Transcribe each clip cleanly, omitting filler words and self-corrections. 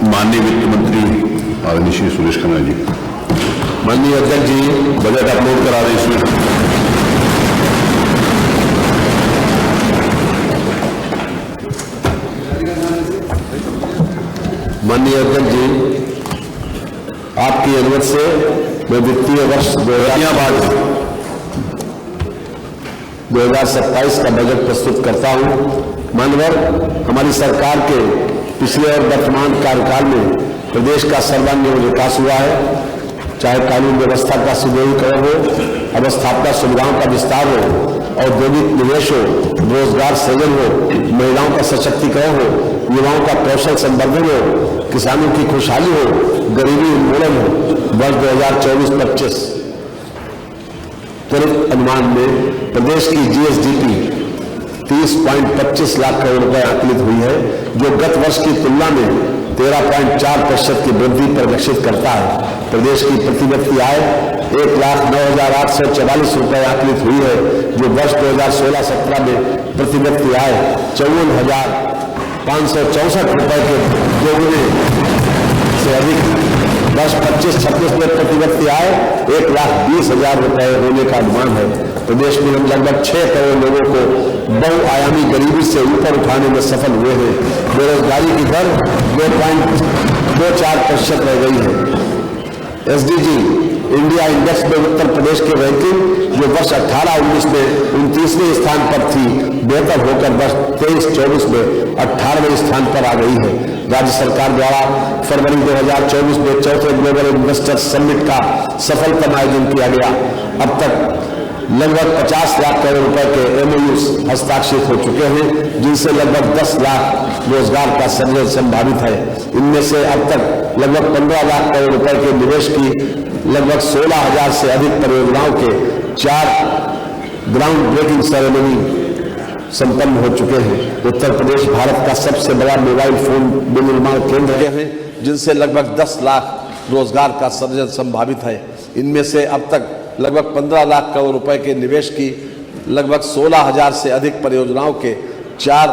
माननीय वित्त मंत्री आदरणीय श्री सुरेश खन्ना जी। माननीय अध्यक्ष जी, बजट अपलोड करा रहे इसमें। माननीय अध्यक्ष जी, आपकी अनुमति से मैं वित्तीय वर्ष 2027 का बजट प्रस्तुत करता हूं। माननीय, हमारी सरकार के पिछले और वर्तमान कार्यकाल में प्रदेश का सर्वांगीण विकास हुआ है, चाहे कानून व्यवस्था का सुदृढ़ीकरण हो, अवस्थापना सुविधाओं का विस्तार हो, औद्योगिक निवेश हो, रोजगार सृजन हो, महिलाओं का सशक्तिकरण हो, युवाओं का कौशल संवर्धन हो, किसानों की खुशहाली हो, गरीबी उन्मूलन हो। वर्ष 2024-25 त्वरित अनुमान में प्रदेश की जीएसडीपी 30.25 लाख करोड़ रुपए आकलित हुई है, जो गत वर्ष की तुलना में 13.4% की वृद्धि परिलक्षित करता है। प्रदेश की प्रतिव्यक्ति आय 1,09,844 रुपए आकलित हुई है, जो वर्ष 2016-17 में प्रतिव्यक्ति आय 54,564 रुपए के दोगुने से अधिक। वर्ष 25-26 में प्रतिव्यक्ति आय 1,20,000 रुपए होने का अनुमान है। प्रदेश में हम लगभग 6 करोड़ लोगों को बहुआयामी गरीबी से ऊपर उठाने में सफल हुए हैं। बेरोजगारी की दर 2.24% रह गई है। एसडीजी इंडिया इंडेक्स में उत्तर प्रदेश की रैंकिंग, जो वर्ष 18-19 में 29वें स्थान पर थी, बेहतर होकर वर्ष 23-24 में 18वें स्थान पर आ गई है। राज्य सरकार द्वारा फरवरी 2024 में चौथे ग्लोबल इन्वेस्टर समिट का सफलतम आयोजन किया गया। अब तक लगभग 50 लाख करोड़ रुपए के एमओयूज हस्ताक्षरित हो चुके हैं, जिनसे लगभग 10 लाख रोजगार का सृजन संभावित है। इनमें से अब तक लगभग 15 लाख करोड़ रुपए के निवेश की लगभग 16,000 से अधिक परियोजनाओं के 4 ग्राउंड ब्रेकिंग सेरेमनी संपन्न हो चुके हैं। उत्तर प्रदेश भारत का सबसे बड़ा मोबाइल फोन विनिर्माण केंद्र है, जिनसे लगभग 10 लाख रोजगार का सृजन संभावित है। इनमें से अब तक लगभग 15 लाख करोड़ रुपए के निवेश की लगभग 16,000 से अधिक परियोजनाओं के 4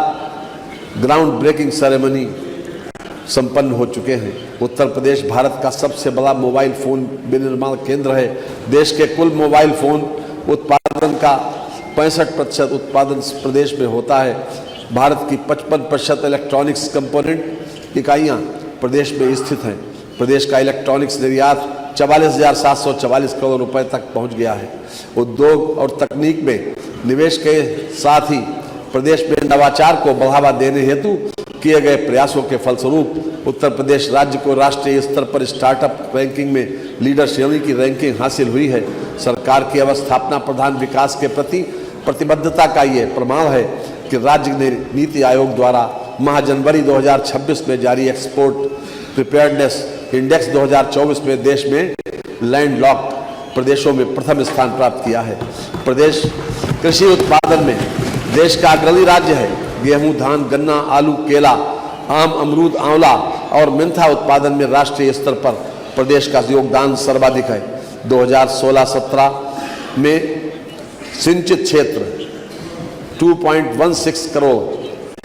ग्राउंड ब्रेकिंग सेरेमनी संपन्न हो चुके हैं। उत्तर प्रदेश भारत का सबसे बड़ा मोबाइल फोन विनिर्माण केंद्र है। देश के कुल मोबाइल फोन उत्पादन का 65% उत्पादन प्रदेश में होता है। भारत की 55% इलेक्ट्रॉनिक्स कंपोनेंट इकाइयां प्रदेश में स्थित हैं। प्रदेश का इलेक्ट्रॉनिक्स निर्यात 44,744 करोड़ रुपए तक पहुंच गया है। उद्योग और तकनीक में निवेश के साथ ही प्रदेश में नवाचार को बढ़ावा देने हेतु किए गए प्रयासों के फलस्वरूप उत्तर प्रदेश राज्य को राष्ट्रीय स्तर पर स्टार्टअप रैंकिंग में लीडर श्रेणी की रैंकिंग हासिल हुई है। सरकार की अवस्थापना प्रधान विकास के प्रति प्रतिबद्धता का ये प्रमाण है कि राज्य ने नीति आयोग द्वारा माह जनवरी 2026 में जारी एक्सपोर्ट प्रिपेयर्डनेस इंडेक्स 2024 में देश में लैंडलॉक्ड प्रदेशों में प्रथम स्थान प्राप्त किया है। प्रदेश कृषि उत्पादन में देश का अग्रणी राज्य है। गेहूं, धान, गन्ना, आलू, केला, आम, अमरूद, आंवला और मेंथा उत्पादन में राष्ट्रीय स्तर पर प्रदेश का योगदान सर्वाधिक है। 2016-17 में सिंचित क्षेत्र 2.16 करोड़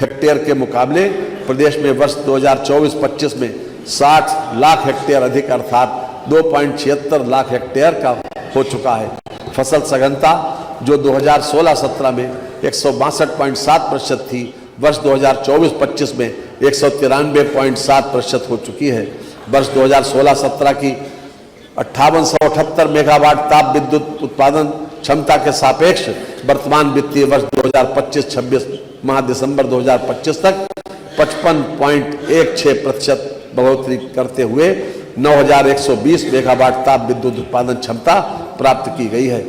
हेक्टेयर के मुकाबले प्रदेश में वर्ष 2024-25 में 60 लाख हेक्टेयर अधिक अर्थात 2.76 लाख हेक्टेयर का हो चुका है। फसल सघनता जो 2016-17 में 162.7% थी, वर्ष 2024-25 में 193.7% हो चुकी है। वर्ष 2016-17 की 5878 मेगावाट ताप विद्युत उत्पादन क्षमता के सापेक्ष वर्तमान वित्तीय वर्ष 2025-26 माह दिसंबर 2025 तक 55.16% बढ़ोतरी करते हुए 9120 मेगावाट ताप विद्युत उत्पादन क्षमता प्राप्त की गई है।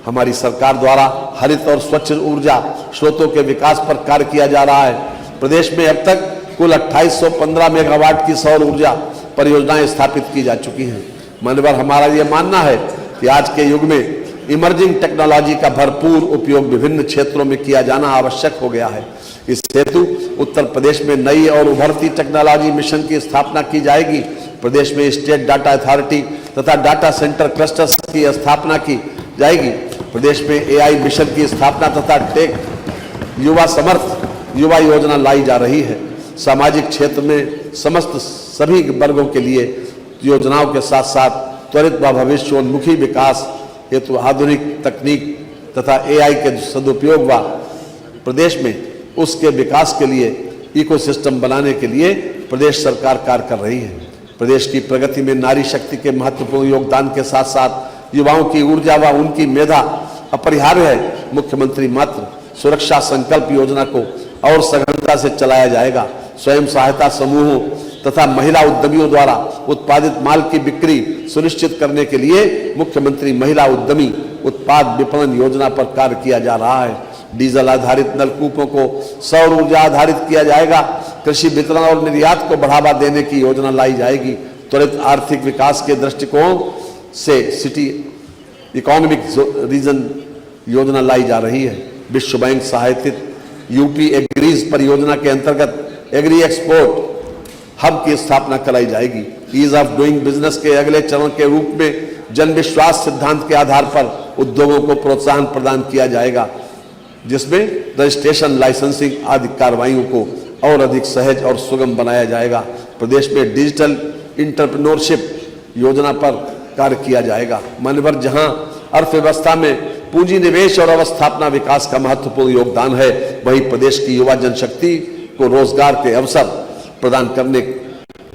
हमारी सरकार द्वारा हरित और स्वच्छ ऊर्जा स्रोतों के विकास पर कार्य किया जा रहा है। प्रदेश में अब तक कुल 2815 मेगावाट की सौर ऊर्जा परियोजनाएं स्थापित की जा चुकी हैं। माननीय, हमारा ये मानना है कि आज के युग में इमर्जिंग टेक्नोलॉजी का भरपूर उपयोग विभिन्न क्षेत्रों में किया जाना आवश्यक हो गया है। इस हेतु उत्तर प्रदेश में नई और उभरती टेक्नोलॉजी मिशन की स्थापना की जाएगी। प्रदेश में स्टेट डाटा अथॉरिटी तथा डाटा सेंटर क्लस्टर्स की स्थापना की जाएगी। प्रदेश में एआई मिशन की स्थापना तथा टेक युवा समर्थ युवा योजना लाई जा रही है। सामाजिक क्षेत्र में समस्त सभी वर्गों के लिए योजनाओं के साथ साथ त्वरित व भविष्योन्मुखी विकास हेतु आधुनिक तकनीक तथा AI के सदुपयोग व प्रदेश में उसके विकास के लिए इकोसिस्टम बनाने के लिए प्रदेश सरकार कार्य कर रही है। प्रदेश की प्रगति में नारी शक्ति के महत्वपूर्ण योगदान के साथ साथ युवाओं की ऊर्जा व उनकी मेधा अपरिहार्य है। मुख्यमंत्री मातृ सुरक्षा संकल्प योजना को और सघनता से चलाया जाएगा। स्वयं सहायता समूहों तथा महिला उद्यमियों द्वारा उत्पादित माल की बिक्री सुनिश्चित करने के लिए मुख्यमंत्री महिला उद्यमी उत्पाद विपणन योजना पर कार्य किया जा रहा है। डीजल आधारित नलकूपों को सौर ऊर्जा आधारित किया जाएगा। कृषि वितरण और निर्यात को बढ़ावा देने की योजना लाई जाएगी। त्वरित आर्थिक विकास के दृष्टिकोण से सिटी इकोनॉमिक रीजन योजना लाई जा रही है। विश्व बैंक सहायतित यूपी एग्रीज परियोजना के अंतर्गत एग्री एक्सपोर्ट हब की स्थापना कराई जाएगी। ईज ऑफ डूइंग बिजनेस के अगले चरण के रूप में जन विश्वास सिद्धांत के आधार पर उद्योगों को प्रोत्साहन प्रदान किया जाएगा, जिसमें रजिस्ट्रेशन, लाइसेंसिंग आदि कार्रवाइयों को और अधिक सहज और सुगम बनाया जाएगा। प्रदेश में डिजिटल इंटरप्रेन्योरशिप योजना पर कार्य किया जाएगा। मान्यवर जहां अर्थव्यवस्था में पूंजी निवेश और अवस्थापना विकास का महत्वपूर्ण योगदान है, वहीं प्रदेश की युवा जनशक्ति को रोजगार के अवसर प्रदान करने,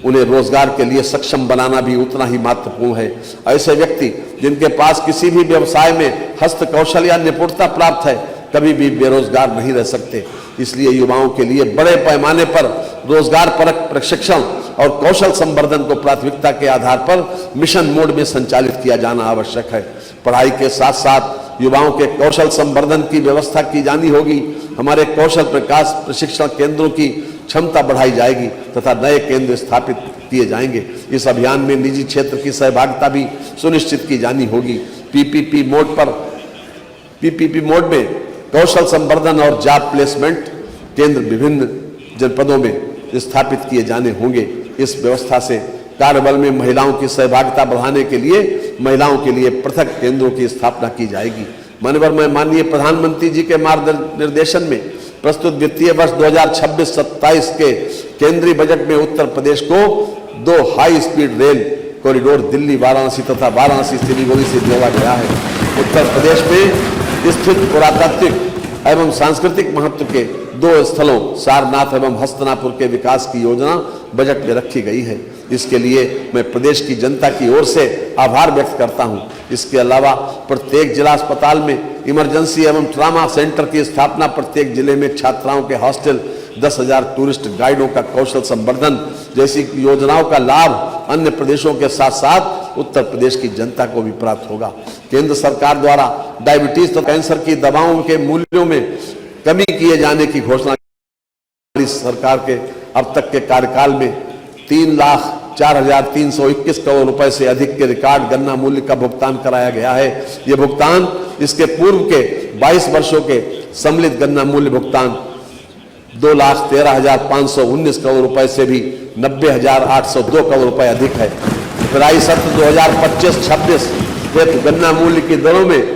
उन्हें रोजगार के लिए सक्षम बनाना भी उतना ही महत्वपूर्ण है। ऐसे व्यक्ति जिनके पास किसी भी व्यवसाय में हस्त कौशल या निपुणता प्राप्त है, कभी भी बेरोजगार नहीं रह सकते। इसलिए युवाओं के लिए बड़े पैमाने पर रोजगार परक प्रशिक्षण और कौशल संवर्धन को प्राथमिकता के आधार पर मिशन मोड में संचालित किया जाना आवश्यक है। पढ़ाई के साथ साथ युवाओं के कौशल संवर्धन की व्यवस्था की जानी होगी। हमारे कौशल विकास प्रशिक्षण केंद्रों की क्षमता बढ़ाई जाएगी तथा नए केंद्र स्थापित किए जाएंगे। इस अभियान में निजी क्षेत्र की सहभागिता भी सुनिश्चित की जानी होगी। पीपीपी मोड में कौशल संवर्धन और जॉब प्लेसमेंट केंद्र विभिन्न जनपदों में स्थापित किए जाने होंगे। इस व्यवस्था से कार्यबल में महिलाओं की सहभागिता बढ़ाने के लिए महिलाओं के लिए पृथक केंद्रों की स्थापना की जाएगी। माननीय मैं माननीय प्रधानमंत्री जी के मार्गदर्शन में प्रस्तुत वित्तीय वर्ष 2026-27 के केंद्रीय बजट में उत्तर प्रदेश को 2 high speed rail corridor Delhi Varanasi तथा वाराणसी सिलीगुड़ी से जोड़ा गया है। उत्तर प्रदेश में स्थित पुरातात्विक एवं सांस्कृतिक महत्व के 2 स्थलों सारनाथ एवं हस्तनापुर के विकास की योजना बजट में रखी गई है। इसके लिए मैं प्रदेश की जनता की ओर से आभार व्यक्त करता हूं। इसके अलावा प्रत्येक जिला अस्पताल में इमरजेंसी एवं ट्रामा सेंटर की स्थापना, प्रत्येक जिले में छात्राओं के हॉस्टल, 10,000 टूरिस्ट गाइडों का कौशल संवर्धन जैसी योजनाओं का लाभ अन्य प्रदेशों के साथ साथ उत्तर प्रदेश की जनता को भी प्राप्त होगा। केंद्र सरकार द्वारा डायबिटीज तथा कैंसर की दवाओं के मूल्यों में कमी किए जाने की घोषणा सरकार के अब तक के कार्यकाल में 3,04,321 करोड़ रुपए से अधिक के रिकॉर्ड गन्ना मूल्य का भुगतान कराया गया है। यह भुगतान इसके पूर्व के 22 वर्षों के सम्मिलित गन्ना मूल्य भुगतान 2,13,519 करोड़ रुपए से भी 90,802 करोड़ रुपए अधिक है। पेराई सत्र 2025-26 हेतु गन्ना मूल्य की दरों में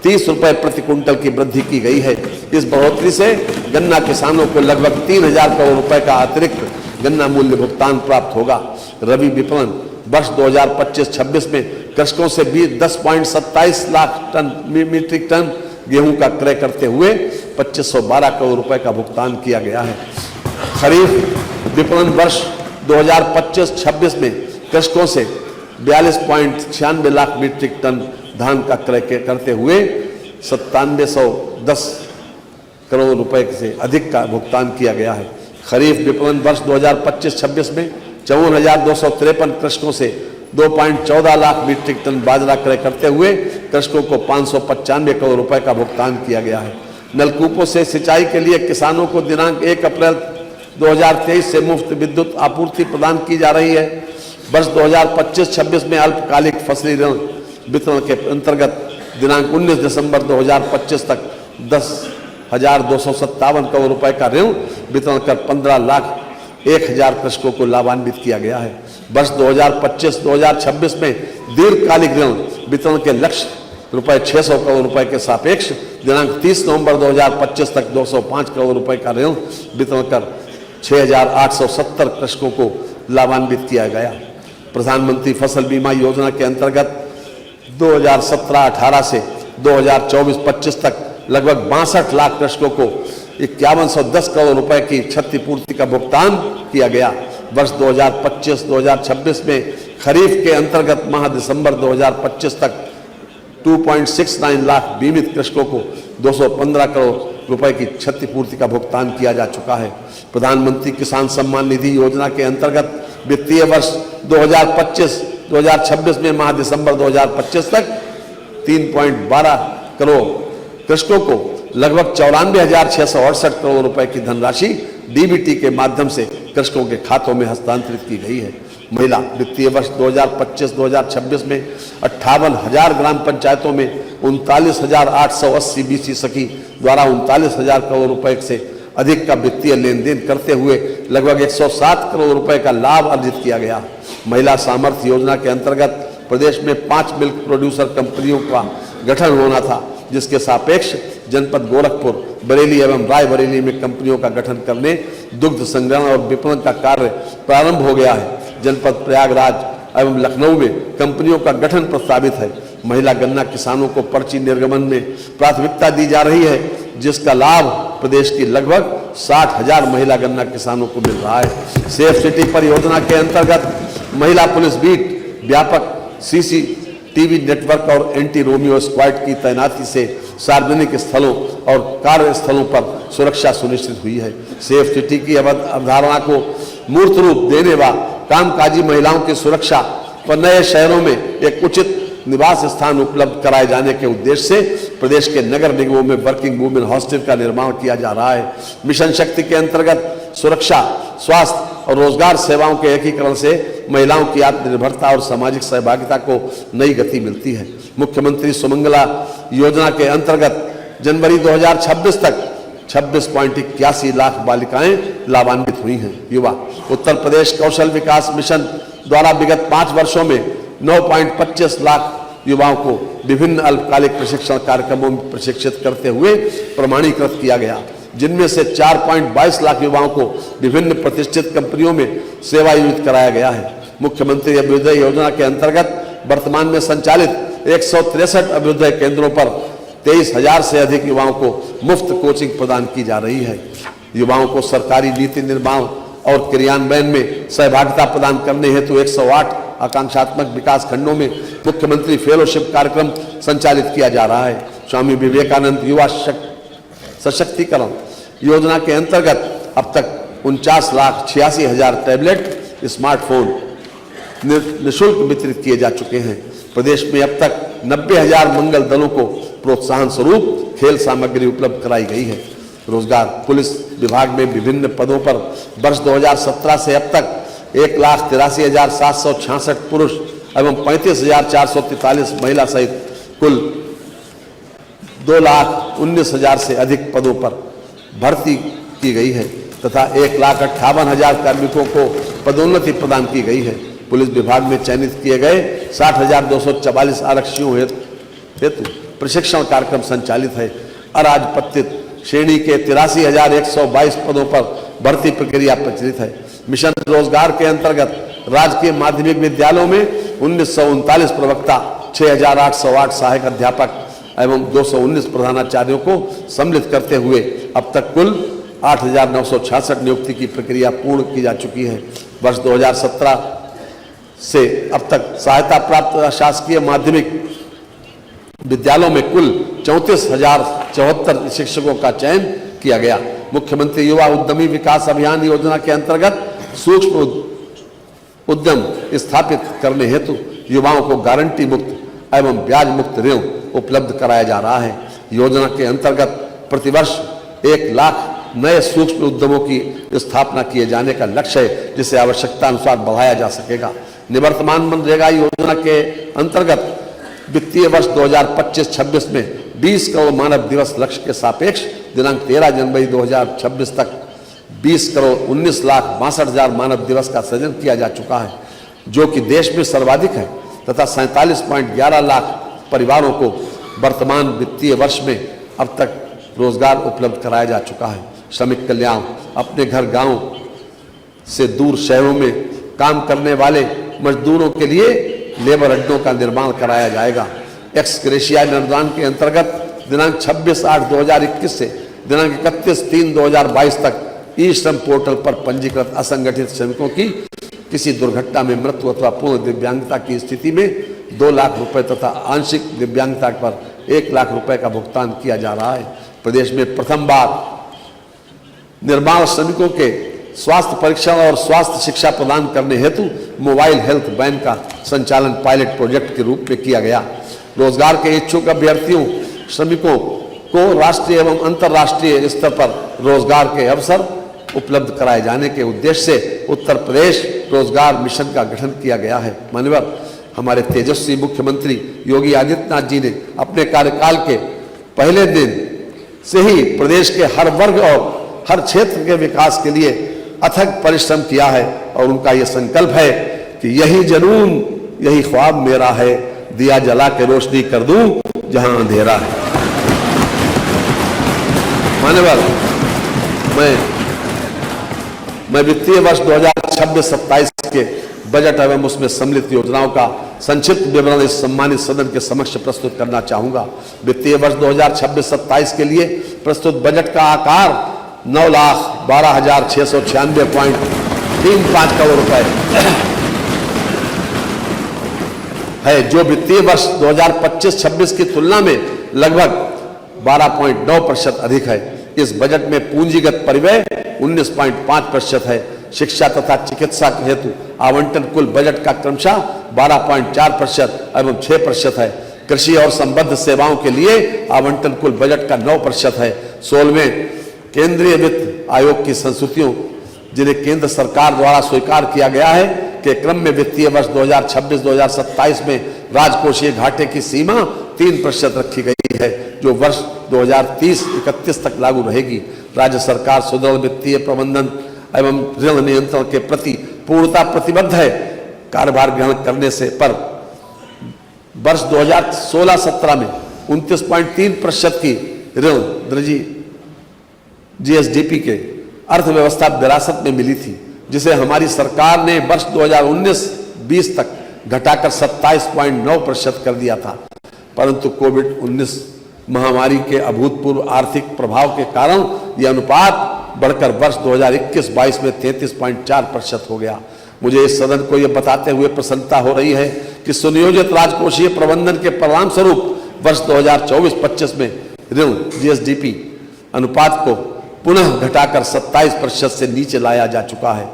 30 रुपए प्रति कुंटल की वृद्धि की गई है। इस बढ़ोतरी से गन्ना किसानों को लगभग 3,000 करोड़ रुपए का अतिरिक्त गन्ना मूल्य भुगतान प्राप्त होगा। रबी विपणन वर्ष 2025-26 में कृषकों से 10.27 लाख मीट्रिक टन गेहूं का क्रय करते हुए 2512 करोड़ रुपए का भुगतान किया गया है। खरीफ विपणन वर्ष 2025-26 में कृषकों से 42.96 लाख मीट्रिक टन धान का क्रय करते हुए 9710 करोड़ रुपए से अधिक का भुगतान किया गया है। खरीफ विपणन वर्ष 2025-26 में 54,253 कृषकों से 2.14 लाख मीट्रिक टन बाजरा क्रय करते हुए कृषकों को 595 करोड़ रुपए का भुगतान किया गया है। नलकूपों से सिंचाई के लिए किसानों को दिनांक 1 अप्रैल 2023 से मुफ्त विद्युत आपूर्ति प्रदान की जा रही है। वर्ष 2025-26 में अल्पकालिक फसली ऋण वितरण के अंतर्गत दिनांक 19 दिसंबर 2025 तक 10,257 करोड़ रुपए का ऋण वितरण कर 15,01,000 कृषकों को लाभान्वित किया गया है। वर्ष 2025-2026 में दीर्घकालिक ऋण वितरण के लक्ष्य रुपए 600 करोड़ रुपए के सापेक्ष दिनांक 30 नवंबर 2025 तक 205 करोड़ रुपए का ऋण वितरण कर 6,870 कृषकों को लाभान्वित किया गया। प्रधानमंत्री फसल बीमा योजना के अंतर्गत 2017-18 से 2024-25 तक लगभग 62 लाख कृषकों को 5110 करोड़ रुपए की क्षतिपूर्ति का भुगतान किया गया। वर्ष 2025-2026 में खरीफ के अंतर्गत माह दिसंबर 2025 तक 2.69 लाख बीमित कृषकों को 215 करोड़ रुपए की क्षतिपूर्ति का भुगतान किया जा चुका है। प्रधानमंत्री किसान सम्मान निधि योजना के अंतर्गत वित्तीय वर्ष 2025-2026 में माह दिसंबर 2025 तक 3.12 करोड़ कृषकों को लगभग 94,668 करोड़ रुपए की धनराशि डीबीटी के माध्यम से कृषकों के खातों में हस्तांतरित की गई है। महिला वित्तीय वर्ष 2025-2026 में 58,000 ग्राम पंचायतों में 39,880 बीसी सखी द्वारा 39,000 करोड़ रुपए से अधिक का वित्तीय लेन देन करते हुए लगभग 107 करोड़ रुपए का लाभ अर्जित किया गया। महिला सामर्थ्य योजना के अंतर्गत प्रदेश में 5 मिल्क प्रोड्यूसर कंपनियों का गठन होना था, जिसके सापेक्ष जनपद गोरखपुर, बरेली एवं रायबरेली में कंपनियों का गठन करने दुग्ध संग्रहण और विपणन का कार्य प्रारंभ हो गया है। जनपद प्रयागराज एवं लखनऊ में कंपनियों का गठन प्रस्तावित है। महिला गन्ना किसानों को पर्ची निर्गमन में प्राथमिकता दी जा रही है, जिसका लाभ प्रदेश की लगभग 60,000 महिला गन्ना किसानों को मिल रहा है। सेफ सिटी परियोजना के अंतर्गत महिला पुलिस बीट, व्यापक सीसीटीवी नेटवर्क और एंटी रोमियो स्क्वाड की तैनाती से सार्वजनिक स्थलों और कार्यस्थलों पर सुरक्षा सुनिश्चित हुई है। सेफ सिटी की अवधारणा को मूर्त रूप देने व कामकाजी महिलाओं की सुरक्षा व नए शहरों में एक उचित निवास स्थान उपलब्ध कराए जाने के उद्देश्य से प्रदेश के नगर निगमों में वर्किंग वुमेन हॉस्टल का निर्माण किया जा रहा है। मिशन शक्ति के अंतर्गत सुरक्षा, स्वास्थ्य और रोजगार सेवाओं के एकीकरण से महिलाओं की आत्मनिर्भरता और सामाजिक सहभागिता को नई गति मिलती है। मुख्यमंत्री सुमंगला योजना के अंतर्गत जनवरी 2026 तक 26.81 लाख बालिकाएं लाभान्वित हुई हैं। युवा उत्तर प्रदेश कौशल विकास मिशन द्वारा विगत 5 वर्षों में 9.25 लाख युवाओं को विभिन्न अल्पकालिक प्रशिक्षण कार्यक्रमों में प्रशिक्षित करते हुए प्रमाणीकृत किया गया, जिनमें से 4.22 लाख युवाओं को विभिन्न प्रतिष्ठित कंपनियों में सेवायोजित कराया गया है। मुख्यमंत्री अभ्युदय योजना के अंतर्गत वर्तमान में संचालित 163 अभ्युदय केंद्रों पर 23,000 से अधिक युवाओं को मुफ्त कोचिंग प्रदान की जा रही है। युवाओं को सरकारी नीति निर्माण और क्रियान्वयन में सहभागिता प्रदान करने हेतु 108 आकांक्षात्मक विकास खंडों में मुख्यमंत्री फेलोशिप कार्यक्रम संचालित किया जा रहा है। स्वामी विवेकानंद युवा सशक्तिकरण योजना के अंतर्गत अब तक 49,86,000 टैबलेट, स्मार्टफोन निःशुल्क वितरित किए जा चुके हैं। प्रदेश में अब तक 90,000 मंगल दलों को प्रोत्साहन स्वरूप खेल सामग्री उपलब्ध कराई गई है। रोजगार पुलिस विभाग में विभिन्न पदों पर वर्ष 2017 से अब तक 1,83,766 पुरुष एवं 35,443 महिला सहित कुल 2,19,000 से अधिक पदों पर भर्ती की गई है तथा 1,58,000 कार्मिकों को पदोन्नति प्रदान की गई है। पुलिस विभाग में चयनित किए गए 60,244 आरक्षियों हेतु प्रशिक्षण कार्यक्रम संचालित है। अराजपत्रित श्रेणी के 83,122 पदों पर भर्ती प्रक्रिया प्रचलित है। मिशन रोजगार के अंतर्गत राजकीय माध्यमिक विद्यालयों में 1939 प्रवक्ता, 6,808 सहायक अध्यापक एवं 219 प्रधानाचार्यों को सम्मिलित करते हुए अब तक कुल 8,966 नियुक्ति की प्रक्रिया पूर्ण की जा चुकी है। वर्ष 2017 से अब तक सहायता प्राप्त शासकीय माध्यमिक विद्यालयों में कुल 34,074 शिक्षकों का चयन किया गया। मुख्यमंत्री युवा उद्यमी विकास अभियान योजना के अंतर्गत सूक्ष्म उद्यम स्थापित करने हेतु युवाओं को गारंटी मुक्त एवं ब्याज मुक्त ऋण उपलब्ध कराया जा रहा है। योजना के अंतर्गत प्रतिवर्ष 1 लाख नए सूक्ष्म उद्यमों की स्थापना किए जाने का लक्ष्य है, जिसे आवश्यकता अनुसार बढ़ाया जा सकेगा। निवर्तमान मनरेगा योजना के अंतर्गत वित्तीय वर्ष 2025-26 में 20 करोड़ मानव दिवस लक्ष्य के सापेक्ष दिनांक 13 जनवरी 2026 तक 20,19,62,000 मानव दिवस का सृजन किया जा चुका है, जो कि देश में सर्वाधिक है तथा 47.11 लाख परिवारों को वर्तमान वित्तीय वर्ष में अब तक रोजगार उपलब्ध कराया जा चुका है। श्रमिक कल्याण अपने घर गांव से दूर शहरों में काम करने वाले मजदूरों के लिए लेबर अड्डों का निर्माण कराया जाएगा। एक्स ग्रेशिया अनुदान के अंतर्गत दिनांक 26/8/2021 से दिनांक 31/3/2022 तक ई श्रम पोर्टल पर पंजीकृत असंगठित श्रमिकों की किसी दुर्घटना में मृत्यु अथवा पूर्ण दिव्यांगता की स्थिति में 2 लाख रुपए तथा आंशिक दिव्यांगता पर 1 लाख रुपए का भुगतान किया जा रहा है। प्रदेश में प्रथम बार निर्माण श्रमिकों के स्वास्थ्य परीक्षण और स्वास्थ्य शिक्षा प्रदान करने हेतु मोबाइल हेल्थ वैन का संचालन पायलट प्रोजेक्ट के रूप में किया गया। रोजगार के इच्छुक अभ्यर्थियों श्रमिकों को राष्ट्रीय एवं अंतर्राष्ट्रीय स्तर पर रोजगार के अवसर उपलब्ध कराए जाने के उद्देश्य से उत्तर प्रदेश रोजगार मिशन का गठन किया गया है। माननीय हमारे तेजस्वी मुख्यमंत्री योगी आदित्यनाथ जी ने अपने कार्यकाल के पहले दिन से ही प्रदेश के हर वर्ग और हर क्षेत्र के विकास के लिए अथक परिश्रम किया है और उनका यह संकल्प है कि यही जुनून यही ख्वाब मेरा है, दिया जला के रोशनी कर दूं जहां अंधेरा है। मान्यवर, मैं वित्तीय वर्ष 2026-27 के बजट एवं उसमें सम्मिलित योजनाओं का संक्षिप्त विवरण इस सम्मानित सदन के समक्ष प्रस्तुत करना चाहूंगा। वित्तीय वर्ष 2026-27 के लिए प्रस्तुत बजट का आकार 9,12,696.35 करोड़ रुपए है, जो वित्तीय वर्ष 2025-26 की तुलना में लगभग 12.9% अधिक है। इस बजट में पूंजीगत परिव्यय 19.5% है। शिक्षा तथा चिकित्सा हेतु आवंटन कुल बजट का क्रमशः 12.4% एवं 6% है। कृषि और संबद्ध सेवाओं के लिए आवंटन कुल बजट का 9% है। 16वें केंद्रीय वित्त आयोग की संस्तुतियों जिन्हें केंद्र सरकार द्वारा स्वीकार किया गया है के क्रम में वित्तीय वर्ष 2026-2027 में राजकोषीय घाटे की सीमा 3% रखी गई है, जो वर्ष 2030-31 तक लागू रहेगी। राज्य सरकार सुदृढ़ वित्तीय प्रबंधन एवं ऋण नियंत्रण के प्रति पूर्णता प्रतिबद्ध है। कार्यभार ग्रहण करने से पर वर्ष 2016-17 में 29.3% की ऋण दृढ़ी जीएसडीपी के अर्थव्यवस्था विरासत में मिली थी, जिसे हमारी सरकार ने वर्ष 2019-20 तक घटाकर 27.9% कर दिया था। परंतु कोविड-19 महामारी के अभूतपूर्व आर्थिक प्रभाव के कारण यह अनुपात बढ़कर वर्ष 2021-22 में 33.4% हो गया। मुझे इस सदन को यह बताते हुए प्रसन्नता हो रही है कि सुनियोजित राजकोषीय प्रबंधन के परिणाम स्वरूप वर्ष 2024-25 में ऋण जीएसडीपी अनुपात को पुनः घटाकर 27% से नीचे लाया जा चुका है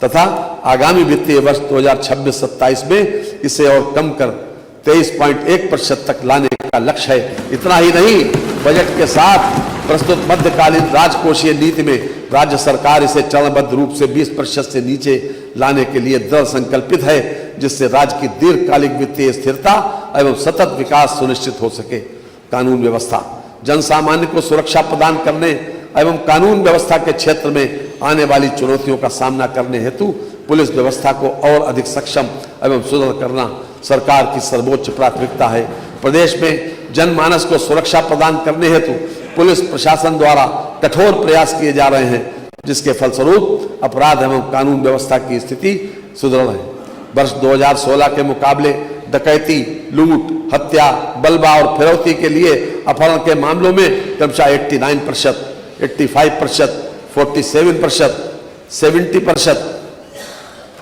तथा आगामी वित्तीय वर्ष 2026-27 में इसे और कम कर 23.1% तक लाने का लक्ष्य है। इतना ही नहीं, बजट के साथ प्रस्तुत मध्यकालीन राजकोषीय नीति में राज्य सरकार इसे चरणबद्ध रूप से 20% से नीचे लाने के लिए दृढ़ संकल्पित है, जिससे राज्य की दीर्घकालिक वित्तीय स्थिरता एवं सतत विकास सुनिश्चित हो सके। कानून व्यवस्था जन सामान्य को सुरक्षा प्रदान करने एवं कानून व्यवस्था के क्षेत्र में आने वाली चुनौतियों का सामना करने हेतु पुलिस व्यवस्था को और अधिक सक्षम एवं सुदृढ़ करना सरकार की सर्वोच्च प्राथमिकता है। प्रदेश में जनमानस को सुरक्षा प्रदान करने हेतु पुलिस प्रशासन द्वारा कठोर प्रयास किए जा रहे हैं, जिसके फलस्वरूप अपराध एवं कानून व्यवस्था की स्थिति सुदृढ़ है। वर्ष 2016 के मुकाबले डकैती, लूट, हत्या, बलवा और फिरौती के लिए अपहरण के मामलों में क्रमशः 89%, 85%, 47%, 70%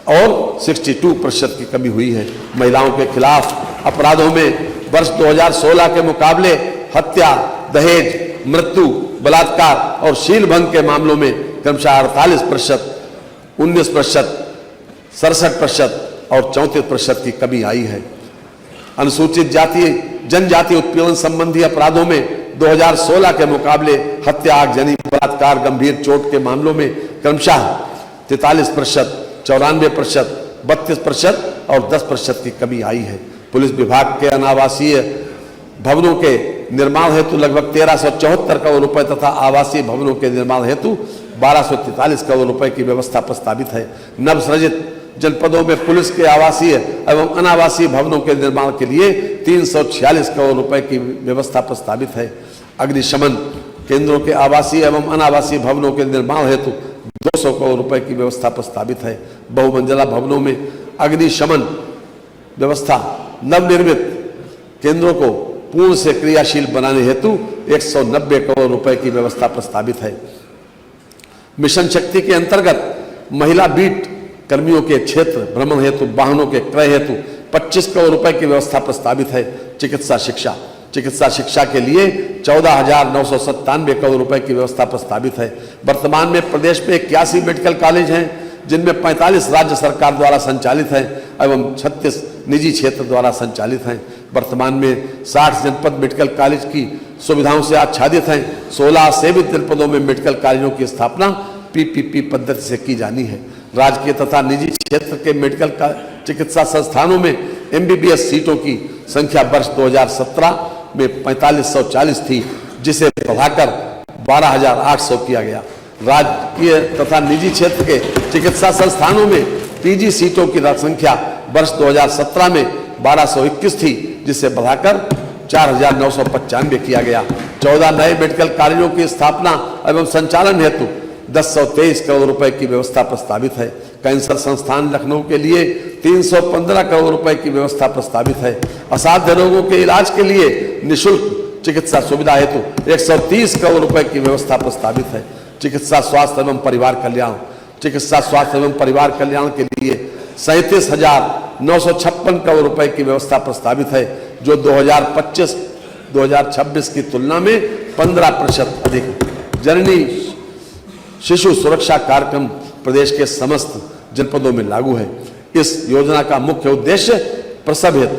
और 62% की कमी हुई है। महिलाओं के खिलाफ अपराधों में वर्ष 2016 के मुकाबले हत्या, दहेज, मृत्यु, बलात्कार और शील भंग के मामलों में क्रमशः 48%, 19%, 67% और 34% की कमी आई है। अनुसूचित जाति जनजाति उत्पीड़न संबंधी अपराधों में 2016 के मुकाबले हत्या, आगजनी, बलात्कार, गंभीर चोट के मामलों में क्रमशः 43%, 94%, 32% और 10% की कमी आई है। पुलिस विभाग के अनावासीय भवनों के निर्माण हेतु लगभग 1374 करोड़ रुपए तथा आवासीय भवनों के निर्माण हेतु 1243 करोड़ रुपए की व्यवस्था प्रस्तावित है। नवसृजित जनपदों में पुलिस के आवासीय एवं अनावासीय भवनों के निर्माण के लिए 346 करोड़ रुपए की व्यवस्था प्रस्तावित है। अग्निशमन केंद्रों के आवासीय एवं अनावासीय भवनों के निर्माण हेतु 200 करोड़ रुपए की व्यवस्था प्रस्तावित है। बहुमंजिला भवनों में अग्निशमन व्यवस्था नवनिर्मित केंद्रों को पूर्ण से क्रियाशील बनाने हेतु 190 करोड़ रुपए की व्यवस्था प्रस्तावित है। मिशन शक्ति के अंतर्गत महिला बीट कर्मियों के क्षेत्र भ्रमण हेतु वाहनों के क्रय हेतु 25 करोड़ रुपए की व्यवस्था प्रस्तावित है। चिकित्सा शिक्षा के लिए 14,997 करोड़ रुपए की व्यवस्था प्रस्तावित है। वर्तमान में प्रदेश में 81 मेडिकल कॉलेज हैं, जिनमें 45 राज्य सरकार द्वारा संचालित हैं एवं 36 निजी क्षेत्र द्वारा संचालित हैं। वर्तमान में 60 जनपद मेडिकल कॉलेज की सुविधाओं से आच्छादित हैं। 16 सेवित जनपदों में मेडिकल कॉलेजों की स्थापना पीपीपी पद्धति से की जानी है। राजकीय तथा निजी क्षेत्र के मेडिकल चिकित्सा संस्थानों में एमबीबीएस सीटों की संख्या वर्ष 2017 में 4540 थी, जिसे बढ़ाकर 12,800 किया गया। राजकीय तथा निजी क्षेत्र के चिकित्सा संस्थानों में पीजी सीटों की संख्या वर्ष 2017 में 1221 थी, जिसे बढ़ाकर 4,995 किया गया। 14 नए मेडिकल कॉलेजों की स्थापना एवं संचालन हेतु 1023 करोड़ रुपए की व्यवस्था प्रस्तावित है। कैंसर संस्थान लखनऊ के लिए 315 करोड़ रुपए की व्यवस्था प्रस्तावित है। असाध्य रोगों के इलाज के लिए निःशुल्क चिकित्सा सुविधा हेतु 130 करोड़ रुपए की व्यवस्था प्रस्तावित है। चिकित्सा स्वास्थ्य एवं परिवार कल्याण के लिए 37,956 करोड़ रुपए की व्यवस्था प्रस्तावित है, जो 2025-2026 की तुलना में 15% अधिक। जननी शिशु सुरक्षा कार्यक्रम प्रदेश के समस्त जनपदों में लागू है। इस योजना का मुख्य उद्देश्य प्रसव हेतु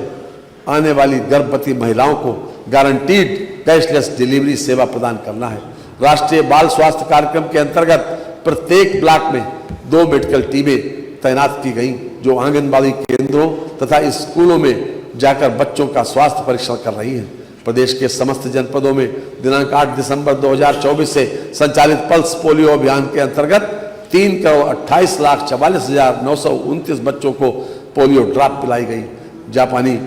आने वाली गर्भवती महिलाओं को गारंटीड कैशलेस डिलीवरी सेवा प्रदान करना है। राष्ट्रीय बाल स्वास्थ्य कार्यक्रम के अंतर्गत प्रत्येक ब्लॉक में 2 मेडिकल टीमें तैनात की गई, जो आंगनबाड़ी केंद्रों तथा स्कूलों में जाकर बच्चों का स्वास्थ्य परीक्षण कर रही हैं। प्रदेश के समस्त जनपदों में दिनांक 8 दिसंबर 2024 से संचालित पल्स पोलियो अभियान के अंतर्गत 3,28,44,929 बच्चों को पोलियो ड्रॉप पिलाई गई। जापानी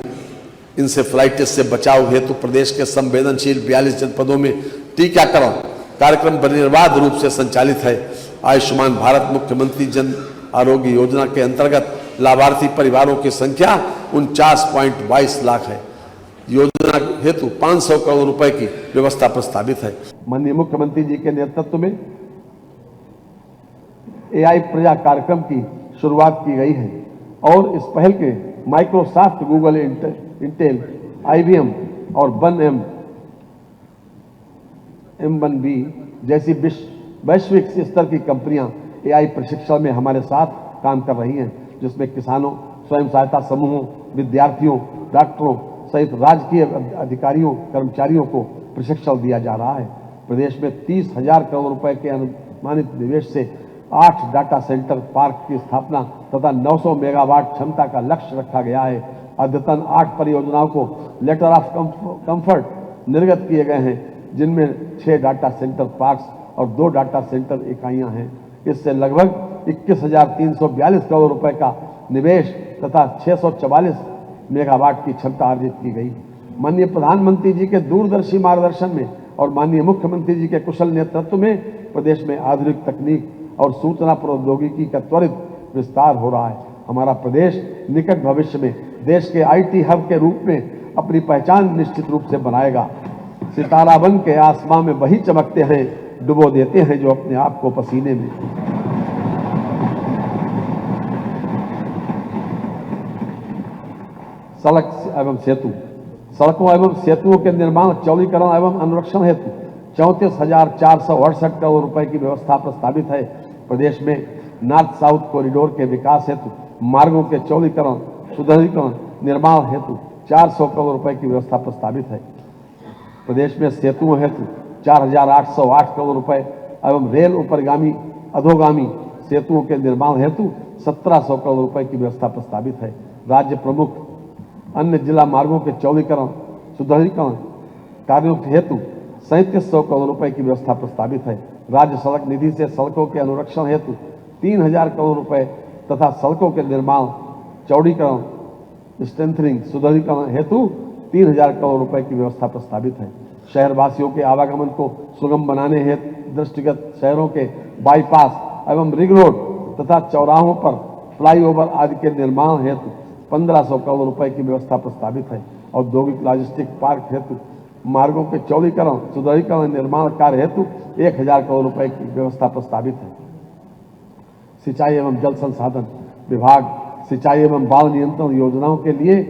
इंसेफ्लाइटिस से बचाव हेतु प्रदेश के संवेदनशील 42 जनपदों में टीकाकरण कार्यक्रम निर्बाध रूप से संचालित है। आयुष्मान भारत मुख्यमंत्री जन आरोग्य योजना के अंतर्गत लाभार्थी परिवारों की संख्या 49.22 लाख है। योजना हेतु 500 करोड़ रुपए की व्यवस्था प्रस्तावित है। माननीय मुख्यमंत्री जी के नेतृत्व में एआई प्रजा कार्यक्रम की शुरुआत की गई है और इस पहल के माइक्रोसॉफ्ट, गूगल, इंटेल, आईबीएम और M1B जैसी वैश्विक स्तर की कंपनियां एआई प्रशिक्षण में हमारे साथ काम कर रही हैं, जिसमें किसानों, स्वयं सहायता समूहों, विद्यार्थियों, डॉक्टरों सहित राजकीय अधिकारियों, कर्मचारियों को प्रशिक्षण दिया जा रहा है। प्रदेश में 30,000 करोड़ रुपए के अनुमानित निवेश से 8 डाटा सेंटर पार्क की स्थापना तथा 900 मेगावाट क्षमता का लक्ष्य रखा गया है। अद्यतन 8 परियोजनाओं को लेटर ऑफ कंफर्ट निर्गत किए गए हैं, जिनमें 6 डाटा सेंटर पार्क्स और 2 डाटा सेंटर इकाइयां हैं। इससे लगभग 21,342 करोड़ रुपए का निवेश तथा 644 मेगावाट की क्षमता अर्जित की गई। माननीय प्रधानमंत्री जी के दूरदर्शी मार्गदर्शन में और माननीय मुख्यमंत्री जी के कुशल नेतृत्व में प्रदेश में आधुनिक तकनीक और सूचना प्रौद्योगिकी का त्वरित विस्तार हो रहा है। हमारा प्रदेश निकट भविष्य में देश के आईटी हब के रूप में अपनी पहचान निश्चित रूप से बनाएगा। सितारा बन के आसमां में वही चमकते हैं, डुबो देते हैं जो अपने आप को पसीने में। सड़कों एवं सेतुओं के निर्माण, चौड़ीकरण एवं अनुरक्षण हेतु 34,468 करोड़ रुपए की व्यवस्था प्रस्तावित है। प्रदेश में नॉर्थ साउथ कॉरिडोर के विकास हेतु मार्गों के चौड़ीकरण, सुदृढ़ीकरण, निर्माण हेतु 400 करोड़ रुपए की व्यवस्था प्रस्तावित है। प्रदेश में सेतुओं हेतु 4,808 करोड़ रुपए एवं रेल उपरिगामी अधोगामी सेतुओं के निर्माण हेतु 1,700 करोड़ रुपए की व्यवस्था प्रस्तावित है। राज्य प्रमुख अन्य जिला मार्गों के चौड़ीकरण, सुदृढ़ीकरण कार्यों हेतु 3700 करोड़ रुपए की व्यवस्था प्रस्तावित है। राज्य सड़क निधि से सड़कों के अनुरक्षण हेतु 3,000 करोड़ रुपए तथा सड़कों के निर्माण, चौड़ीकरण, स्ट्रेंथनिंग, सुदृढ़ीकरण हेतु 3,000 करोड़ रुपए की व्यवस्था प्रस्तावित है। शहरवासियों के आवागमन को सुगम बनाने हेतु दृष्टिगत शहरों के बाईपास एवं रिंग रोड तथा चौराहों पर फ्लाईओवर आदि के निर्माण हेतु 1500 करोड़ रुपए की व्यवस्था प्रस्तावित है। औद्योगिक लॉजिस्टिक पार्क हेतु मार्गों के चौड़ीकरण, सुदृढ़ीकरण, निर्माण कार्य हेतु 1000 करोड़ रुपए की व्यवस्था प्रस्तावित है। सिंचाई एवं जल संसाधन विभाग सिंचाई एवं बाढ़ नियंत्रण योजनाओं के लिए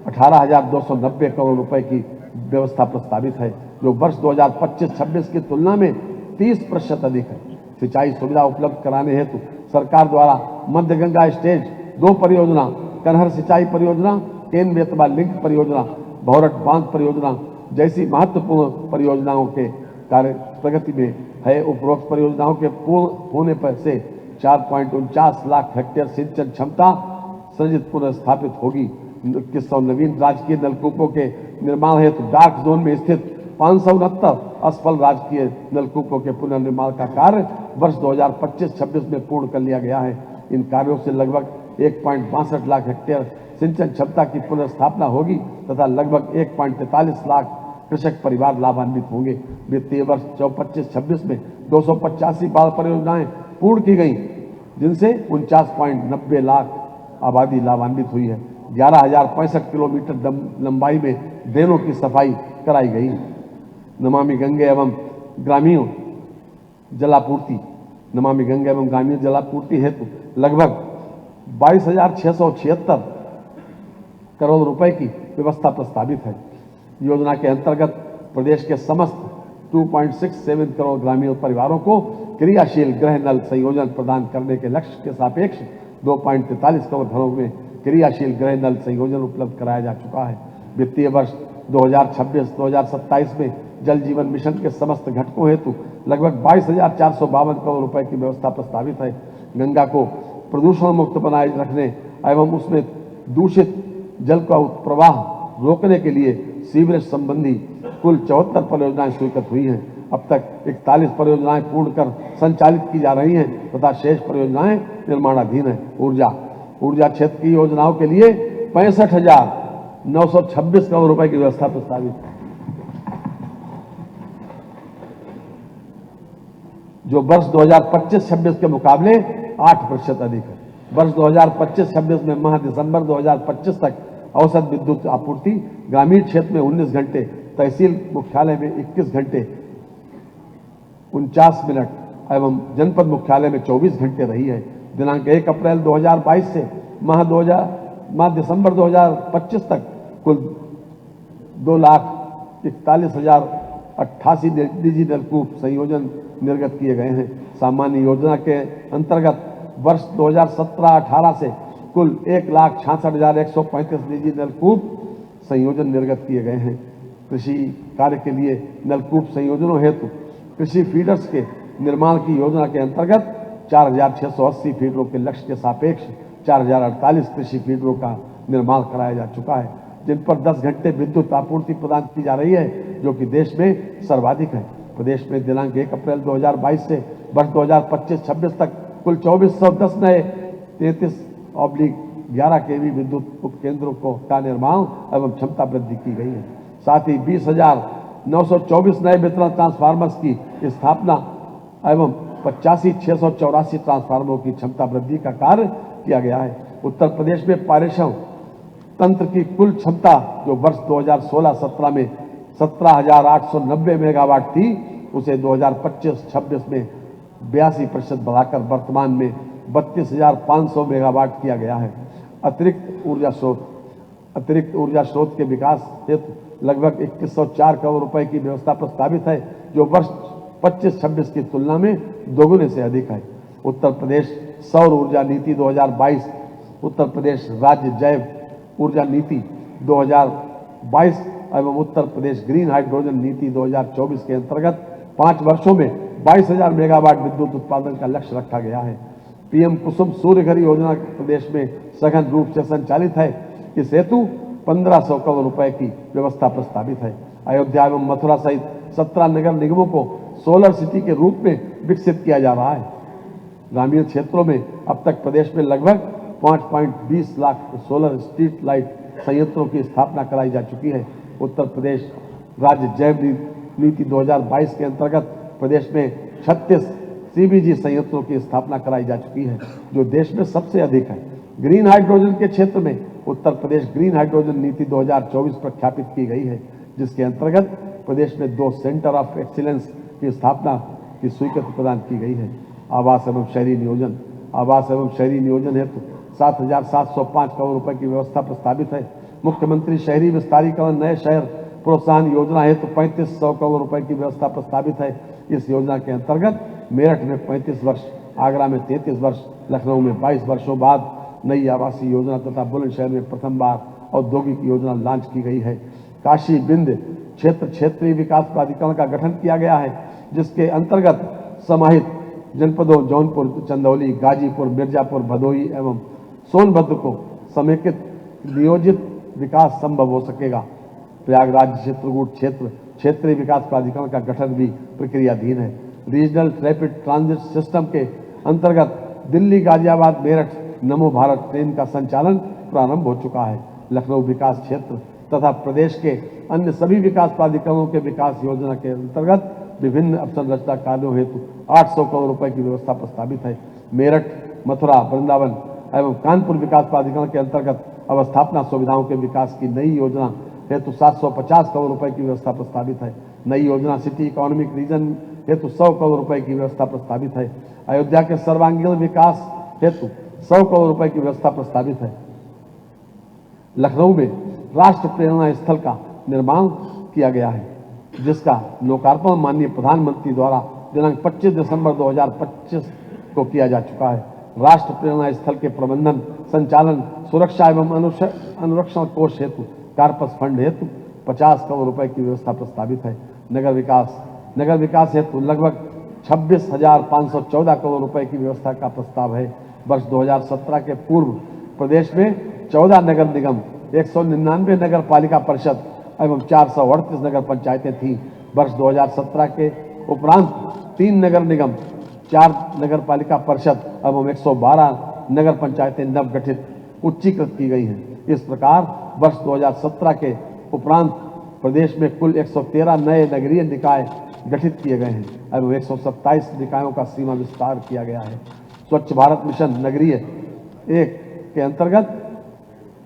18,290 करोड़ रुपए की व्यवस्था प्रस्तावित है, जो वर्ष 2025-26 की तुलना में 30% अधिक है। सिंचाई सुविधा उपलब्ध कराने हेतु सरकार द्वारा मध्य गंगा स्टेज 2 परियोजना, कनहर सिंचाई परियोजना, केन बेतवा लिंक परियोजना, भौरट बांध परियोजना जैसी महत्वपूर्ण परियोजनाओं के कार्य प्रगति में है। उपरोक्त परियोजनाओं के पूर्ण होने पर से 4.49 लाख हेक्टेयर सिंचन क्षमता सृजित पुनर्स्थापित होगी। 2100 नवीन राजकीय नलकूपों के निर्माण हेतु डार्क जोन में स्थित 569 असफल राजकीय नलकूपों के पुनर्निर्माण का कार्य वर्ष 2025-26 में पूर्ण कर लिया गया है। इन कार्यों से लगभग 1.62 लाख हेक्टेयर सिंचन क्षमता की पुनर्स्थापना होगी तथा लगभग 1.43 लाख कृषक परिवार लाभान्वित होंगे। वित्तीय वर्ष 25-26 में 285 बाढ़ परियोजनाएं पूर्ण की गई, जिनसे 49.90 लाख आबादी लाभान्वित हुई है। 11,065 किलोमीटर लंबाई में ड्रेनों की सफाई कराई गई। नमामि गंगे एवं ग्रामीण जलापूर्ति हेतु लगभग 22,676 करोड़ रुपए की व्यवस्था प्रस्तावित है। योजना के अंतर्गत प्रदेश के समस्त 2.67 करोड़ ग्रामीण परिवारों को क्रियाशील गृह नल संयोजन प्रदान करने के लक्ष्य के सापेक्ष 2.43 करोड़ घरों में क्रियाशील गृह नल संयोजन उपलब्ध कराया जा चुका है। वित्तीय वर्ष 2026-2027 में जल जीवन मिशन के समस्त घटकों हेतु लगभग 22,452 करोड़ रुपए की व्यवस्था प्रस्तावित है। गंगा को प्रदूषण मुक्त बनाए रखने एवं उसमें दूषित जल का प्रवाह रोकने के लिए सीवरेज संबंधी कुल 74 परियोजनाएं स्वीकृत हुई हैं। अब तक 41 परियोजनाएं पूर्ण कर संचालित की जा रही हैं तथा शेष परियोजनाएं निर्माणाधीन हैं। ऊर्जा क्षेत्र की योजनाओं के लिए 65,926 करोड़ रुपए की व्यवस्था प्रस्तावित है, जो वर्ष 2025-26 के मुकाबले 8% अधिक है। वर्ष 2025-26 में माह दिसंबर 2025 तक औसत विद्युत आपूर्ति ग्रामीण क्षेत्र में 19 घंटे, तहसील मुख्यालय में 21 घंटे 49 मिनट एवं जनपद मुख्यालय में 24 घंटे रही है। दिनांक 1 अप्रैल 2022 से माह दिसंबर 2025 तक कुल 2,41,088 निजी नलकूप संयोजन निर्गत किए गए हैं। सामान्य योजना के अंतर्गत वर्ष 2017-18 से कुल 1,66,135 निजी नलकूप संयोजन निर्गत किए गए हैं। कृषि कार्य के लिए नलकूप संयोजनों हेतु कृषि फीडर्स के निर्माण की योजना के अंतर्गत 4,680 फीडरों के लक्ष्य के सापेक्ष 4,048 कृषि फीडरों का निर्माण कराया जा चुका है, जिन पर 10 घंटे विद्युत आपूर्ति प्रदान की जा रही है, जो कि देश में सर्वाधिक है। प्रदेश में दिनांक 1 अप्रैल 2022 से वर्ष 2025-26 तक कुल 2,410 नए 33/11 kV विद्युत उपकेंद्रों का निर्माण एवं क्षमता वृद्धि की गई है। साथ ही 20,924 नए वितरण ट्रांसफार्मर्स की स्थापना एवं 85,684 ट्रांसफार्मरों की क्षमता वृद्धि का कार्य किया गया है। उत्तर प्रदेश में पारेषण तंत्र की कुल क्षमता जो वर्ष 2016-17 में 17,890 मेगावाट थी, उसे 2025-26 में 82% बढ़ाकर वर्तमान में 32,500 मेगावाट किया गया है। अतिरिक्त ऊर्जा स्रोत के विकास हेतु लगभग 2104 करोड़ रुपए की व्यवस्था प्रस्तावित है, जो वर्ष 25-26 की तुलना में दोगुने से अधिक है। उत्तर प्रदेश सौर ऊर्जा नीति 2022, उत्तर प्रदेश राज्य जैव ऊर्जा नीति 2022 एवं उत्तर प्रदेश ग्रीन हाइड्रोजन नीति 2024 के अंतर्गत 5 वर्षों में 22,000 मेगावाट विद्युत उत्पादन का लक्ष्य रखा गया है। पीएम कुसुम सूर्य घर योजना प्रदेश में सघन रूप से संचालित है। इस हेतु 1,500 करोड़ रुपए की व्यवस्था प्रस्तावित है। अयोध्या एवं मथुरा सहित 17 नगर निगमों को सोलर सिटी के रूप में विकसित किया जा रहा है। ग्रामीण क्षेत्रों में अब तक प्रदेश में लगभग 5.20 लाख सोलर स्ट्रीट लाइट संयंत्रों की स्थापना कराई जा चुकी है। उत्तर प्रदेश राज्य जैव नीति 2022 के अंतर्गत प्रदेश में 36 CBG संयंत्रों की स्थापना कराई जा चुकी है, जो देश में सबसे अधिक है। ग्रीन हाइड्रोजन के क्षेत्र में उत्तर प्रदेश ग्रीन हाइड्रोजन नीति 2024 प्रख्यापित की गई है, जिसके अंतर्गत प्रदेश में 2 सेंटर ऑफ एक्सीलेंस की स्थापना की स्वीकृति प्रदान की गई है। आवास एवं शहरी नियोजन हेतु 7,705 करोड़ रुपए की व्यवस्था प्रस्तावित है। मुख्यमंत्री शहरी विस्तारीकरण नए शहर प्रोत्साहन योजना हेतु 3500 करोड़ रुपए की व्यवस्था प्रस्तावित है। इस योजना के अंतर्गत मेरठ में 35 वर्ष, आगरा में 33 वर्ष, लखनऊ में 22 वर्षों बाद नई आवासीय योजना तथा बुलंदशहर में प्रथम बार औद्योगिक योजना लॉन्च की गई है। काशी बिंद क्षेत्रीय विकास प्राधिकरण का गठन किया गया है, जिसके अंतर्गत समाहित जनपदों जौनपुर, चंदौली, गाजीपुर, मिर्जापुर, भदोही एवं सोनभद्र को समेकित नियोजित विकास संभव हो सकेगा। प्रयागराज चित्रकूट क्षेत्रीय विकास प्राधिकरण का गठन भी प्रक्रियाधीन है। रीजनल रैपिड ट्रांजिट सिस्टम के अंतर्गत दिल्ली, गाजियाबाद, मेरठ नमो भारत ट्रेन का संचालन प्रारंभ हो चुका है। लखनऊ विकास क्षेत्र तथा प्रदेश के अन्य सभी विकास प्राधिकरणों के विकास योजना के अंतर्गत विभिन्न अवसंरचना कार्यों हेतु 800 करोड़ रुपए की व्यवस्था प्रस्तावित है। मेरठ, मथुरा, वृंदावन एवं कानपुर विकास प्राधिकरण के अंतर्गत अवस्थापना सुविधाओं के विकास की नई योजना हेतु 750 करोड़ रुपए की व्यवस्था प्रस्तावित है। नई योजना सिटी इकोनॉमिक रीजन हेतु 100 करोड़ रुपए की व्यवस्था प्रस्तावित है। अयोध्या के सर्वांगीण विकास हेतु 100 करोड़ रुपए की व्यवस्था प्रस्तावित है। लखनऊ में राष्ट्र प्रेरणा स्थल का निर्माण किया गया है, जिसका लोकार्पण माननीय प्रधानमंत्री द्वारा दिनांक 25 दिसंबर 2025 को किया जा चुका है। राष्ट्र प्रेरणा स्थल के प्रबंधन, संचालन, सुरक्षा एवं अनुरक्षण कोष हेतु कार्पस फंड हेतु 50 करोड़ रुपए की व्यवस्था प्रस्तावित है। नगर विकास हेतु लगभग 26,514 करोड़ रुपए की व्यवस्था का प्रस्ताव है। वर्ष 2017 के पूर्व प्रदेश में 14 नगर निगम, 199 नगर पालिका परिषद एवं 438 नगर पंचायतें थीं। वर्ष 2017 के उपरांत 3 नगर निगम, 4 नगर पालिका परिषद एवं 112 नगर पंचायतें नवगठित उच्चीकृत की गई हैं। इस प्रकार वर्ष 2017 के उपरांत प्रदेश में कुल 113 नए नगरीय निकाय गठित किए गए हैं एवं 127 निकायों का सीमा विस्तार किया गया है। स्वच्छ भारत मिशन नगरीय 1 के अंतर्गत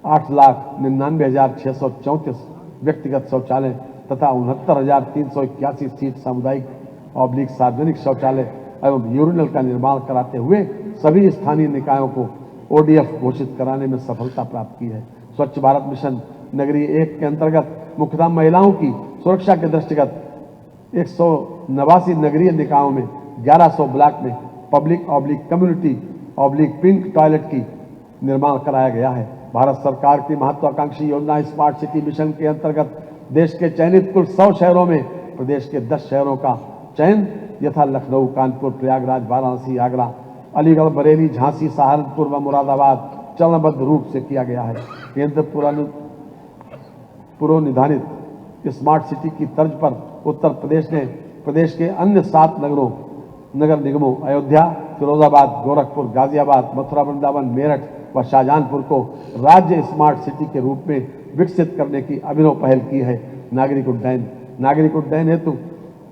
8,99,634 व्यक्तिगत शौचालय तथा 69,381 सीट सामुदायिक सार्वजनिक शौचालय एवं यूरिनल का निर्माण कराते हुए सभी स्थानीय निकायों को ODF घोषित कराने में सफलता प्राप्त की है। स्वच्छ भारत मिशन नगरीय 1 के अंतर्गत मुख्यतः महिलाओं की सुरक्षा के दृष्टिगत 189 नगरीय निकायों में 1100 ब्लॉक में पब्लिक कम्युनिटी पिंक टॉयलेट की निर्माण कराया गया है। भारत सरकार की महत्वाकांक्षी योजना स्मार्ट सिटी मिशन के अंतर्गत देश के चयनित कुल 100 शहरों में प्रदेश के 10 शहरों का चयन यथा लखनऊ, कानपुर, प्रयागराज, वाराणसी, आगरा, अलीगढ़, बरेली, झांसी, सहारनपुर व मुरादाबाद चरणबद्ध रूप से किया गया है। केंद्र पूर्वनिर्धारित स्मार्ट सिटी की तर्ज पर उत्तर प्रदेश ने प्रदेश के अन्य 7 नगर निगमों अयोध्या, फिरोजाबाद, गोरखपुर, गाजियाबाद, मथुरा, वृंदावन, मेरठ व शाहजहांपुर को राज्य स्मार्ट सिटी के रूप में विकसित करने की अभिनव पहल की है। नागरिक उड्डयन हेतु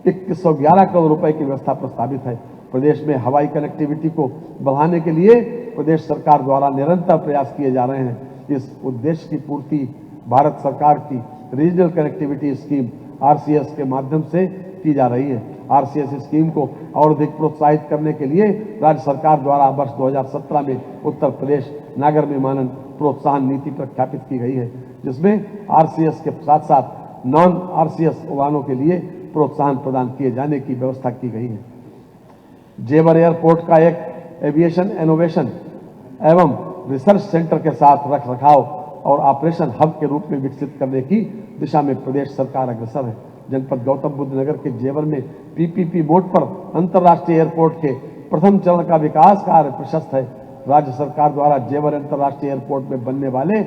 2111 करोड़ रुपए की व्यवस्था प्रस्तावित है। प्रदेश में हवाई कनेक्टिविटी को बढ़ाने के लिए प्रदेश सरकार द्वारा निरंतर प्रयास किए जा रहे हैं। इस उद्देश्य की पूर्ति भारत सरकार की रीजनल कनेक्टिविटी स्कीम RCS के माध्यम से की जा रही है। RCS स्कीम को और अधिक प्रोत्साहित करने के लिए राज्य सरकार द्वारा वर्ष 2017 में उत्तर प्रदेश नागर विमानन प्रोत्साहन नीति प्रख्यापित की गई है, जिसमें RCS के साथ साथ नॉन RCS उड़ानों के लिए प्रोत्साहन प्रदान किए जाने की व्यवस्था की गई है। जेवर एयरपोर्ट का एक एविएशन इनोवेशन एवं रिसर्च सेंटर के साथ रखरखाव और ऑपरेशन हब के रूप में विकसित करने की दिशा में प्रदेश सरकार अग्रसर है। जनपद गौतम बुद्ध नगर के जेवर में PPP मोड पर अंतर्राष्ट्रीय एयरपोर्ट के प्रथम चरण का विकास कार्य प्रशस्त है। राज्य सरकार द्वारा जेवर अंतर्राष्ट्रीय एयरपोर्ट में बनने वाले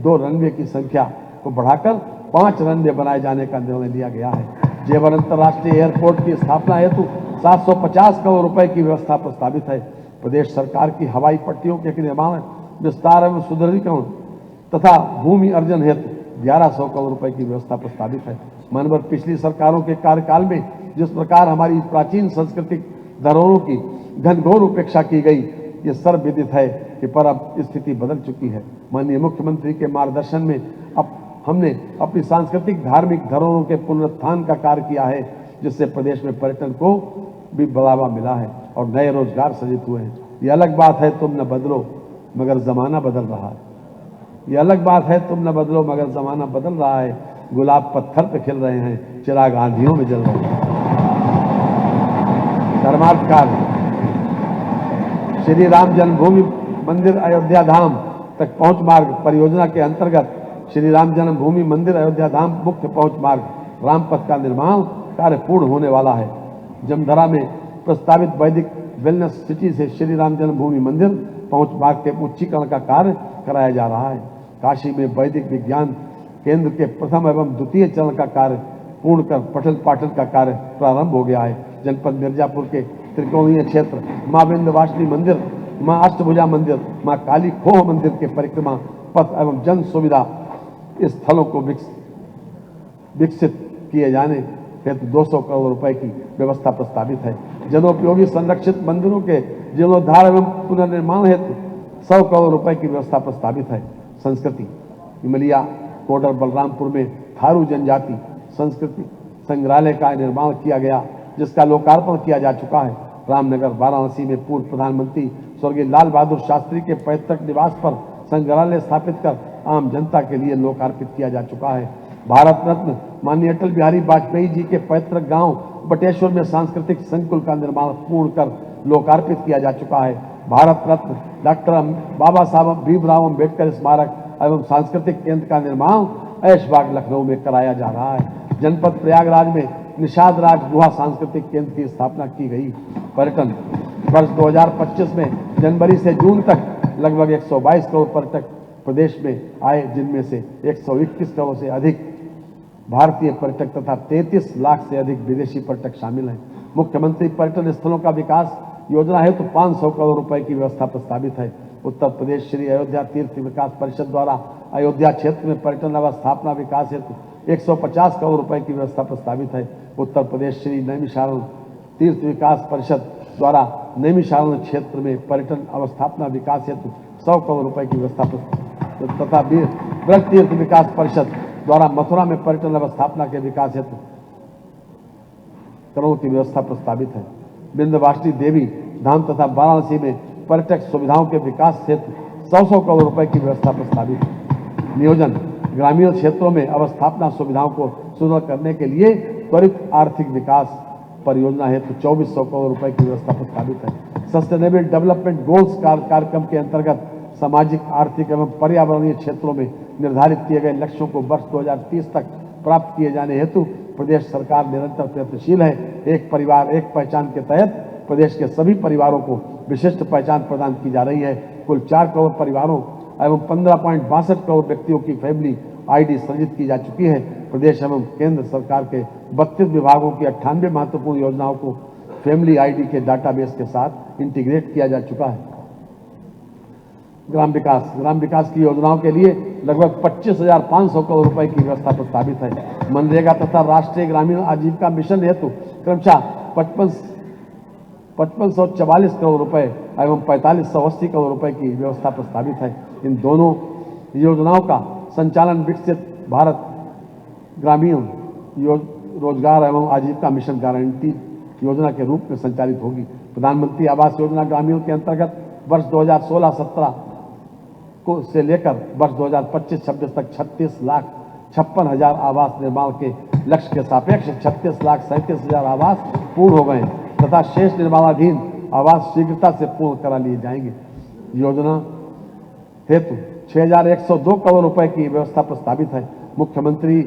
2 रनवे की संख्या को बढ़ाकर 5 रनवे बनाए जाने का निर्णय लिया गया है। जेवर अंतर्राष्ट्रीय एयरपोर्ट की स्थापना हेतु 750 करोड़ रुपए की व्यवस्था प्रस्तावित है। प्रदेश सरकार की हवाई पट्टियों के निर्माण, विस्तार एवं सुदृढ़ीकरण तथा भूमि अर्जन हेतु 1100 करोड़ रुपए की व्यवस्था प्रस्तावित है। मानवर पिछली सरकारों के कार्यकाल में जिस प्रकार हमारी प्राचीन सांस्कृतिक धरोहरों की घनघोर उपेक्षा की गई। ये सर्वविदित है कि पर अब स्थिति बदल चुकी है। माननीय मुख्यमंत्री के मार्गदर्शन में अब हमने अपनी सांस्कृतिक धार्मिक धरोहरों के पुनरुत्थान का कार्य किया है, जिससे प्रदेश में पर्यटन को भी बढ़ावा मिला है और नए रोजगार सृजित हुए हैं। ये अलग बात है तुम न बदलो मगर जमाना बदल रहा है। ये अलग बात है तुम न बदलो मगर जमाना बदल रहा है। गुलाब पत्थर पे खिल रहे हैं, चिराग आंधियों में जल रहे हैं। धर्माधिकार श्री राम जन्मभूमि मंदिर अयोध्या धाम तक पहुंच मार्ग परियोजना के अंतर्गत श्री राम जन्मभूमि मंदिर अयोध्या धाम मुख्य पहुंच मार्ग रामपथ का निर्माण कार्य पूर्ण होने वाला है। जमधरा में प्रस्तावित वैदिक वेलनेस सिटी से श्री राम जन्मभूमि मंदिर पहुंच मार्ग के उच्चीकरण का कार्य कराया जा रहा है। काशी में वैदिक विज्ञान केंद्र के प्रथम एवं द्वितीय चरण का कार्य पूर्ण कर पठन पाठन का कार्य प्रारंभ हो गया है। जनपद मिर्जापुर के त्रिकोणीय क्षेत्र माँ विंध्यवासिनी मंदिर, माँ अष्टभुजा मंदिर, माँ काली खोह मंदिर के परिक्रमा पथ एवं जन सुविधा स्थलों को विकसित किए जाने हेतु 200 करोड़ रुपए की व्यवस्था प्रस्तावित है। जनोपयोगी संरक्षित मंदिरों के जीर्णोद्धार एवं पुनर्निर्माण हेतु 100 करोड़ रुपए की व्यवस्था प्रस्तावित है। संस्कृति इमलिया कोडर बलरामपुर में थारू जनजाति संस्कृति संग्रहालय का निर्माण किया गया, जिसका लोकार्पण किया जा चुका है। रामनगर वाराणसी में पूर्व प्रधानमंत्री स्वर्गीय लाल बहादुर शास्त्री के पैतृक निवास पर संग्रहालय स्थापित कर आम जनता के लिए लोकार्पित किया जा चुका है। भारत रत्न माननीय अटल बिहारी वाजपेयी जी के पैतृक गांव बटेश्वर में सांस्कृतिक संकुल का निर्माण पूर्ण कर लोकार्पित किया जा चुका है। भारत रत्न डॉक्टर बाबा साहब भीमराव अम्बेडकर स्मारक एवं सांस्कृतिक केंद्र का निर्माण ऐशबाग लखनऊ में कराया जा रहा है। जनपद प्रयागराज में निषाद राज गुहा सांस्कृतिक केंद्र की स्थापना की गई। पर्यटन वर्ष 2025 में जनवरी से जून तक लगभग 122 करोड़ पर्यटक प्रदेश में आए, जिनमें से 121 करोड़ से अधिक भारतीय पर्यटक तथा 33 लाख से अधिक विदेशी पर्यटक शामिल हैं। मुख्यमंत्री पर्यटन स्थलों का विकास योजना हेतु 500 करोड़ रुपए की व्यवस्था प्रस्तावित है। उत्तर प्रदेश श्री अयोध्या तीर्थ विकास परिषद द्वारा अयोध्या क्षेत्र में पर्यटन अवस्थापना विकास हेतु 150 करोड़ रुपए की व्यवस्था प्रस्तावित है। उत्तर प्रदेश श्री नैमिषारण्य तीर्थ विकास परिषद द्वारा नैमिषारण्य क्षेत्र में पर्यटन अवस्थापना विकास हेतु 100 करोड़ रुपए की व्यवस्था तथा ब्रज तीर्थ विकास परिषद द्वारा मथुरा में पर्यटन अवस्थापना के विकास हेतु करोड़ की व्यवस्था प्रस्तावित है। विंध्यवासिनी देवी धाम तथा वाराणसी में पर्यटक सुविधाओं के विकास हेतु 100 करोड़ रुपए की व्यवस्था प्रस्तावित है। नियोजन ग्रामीण क्षेत्रों में अवस्थापना सुविधाओं को सुदृढ़ करने के लिए त्वरित आर्थिक विकास परियोजना हेतु 2400 करोड़ रुपए की व्यवस्था प्रस्तावित है। सस्टेनेबल डेवलपमेंट गोल्स कार्यक्रम के अंतर्गत सामाजिक आर्थिक एवं पर्यावरणीय क्षेत्रों में निर्धारित किए गए लक्ष्यों को वर्ष 2030 तक प्राप्त किए जाने हेतु प्रदेश सरकार निरंतर प्रयत्नशील है। एक परिवार एक पहचान के तहत प्रदेश के सभी परिवारों को विशिष्ट पहचान प्रदान की जा रही है। कुल 4 करोड़ परिवारों एवं 15.62 करोड़ व्यक्तियों की फैमिली आईडी सृजित की जा चुकी है। प्रदेश एवं केंद्र सरकार के 32 विभागों की 98 महत्वपूर्ण योजनाओं को फैमिली आईडी के डाटाबेस के साथ इंटीग्रेट किया जा चुका है। ग्राम विकास की योजनाओं के लिए लगभग 25,500 करोड़ रुपए की व्यवस्था प्रस्तावित है। मनरेगा तथा राष्ट्रीय ग्रामीण आजीविका मिशन हेतु क्रमशः 5544 करोड़ रुपए एवं 4580 करोड़ रुपए की व्यवस्था प्रस्तावित है। इन दोनों योजनाओं का संचालन विकसित भारत ग्रामीण रोजगार एवं आजीविका मिशन गारंटी योजना के रूप में संचालित होगी। प्रधानमंत्री आवास योजना ग्रामीण के अंतर्गत वर्ष 2016-17 को से लेकर वर्ष 2025-26 तक 36,56,000 आवास निर्माण के लक्ष्य के सापेक्ष 36,37,000 आवास पूर्ण हो गए तथा शेष निर्माणाधीन आवास शीघ्रता से पूर्ण करा लिए जाएंगे। योजना हेतु 6,102 करोड़ रुपए की व्यवस्था प्रस्तावित है। मुख्यमंत्री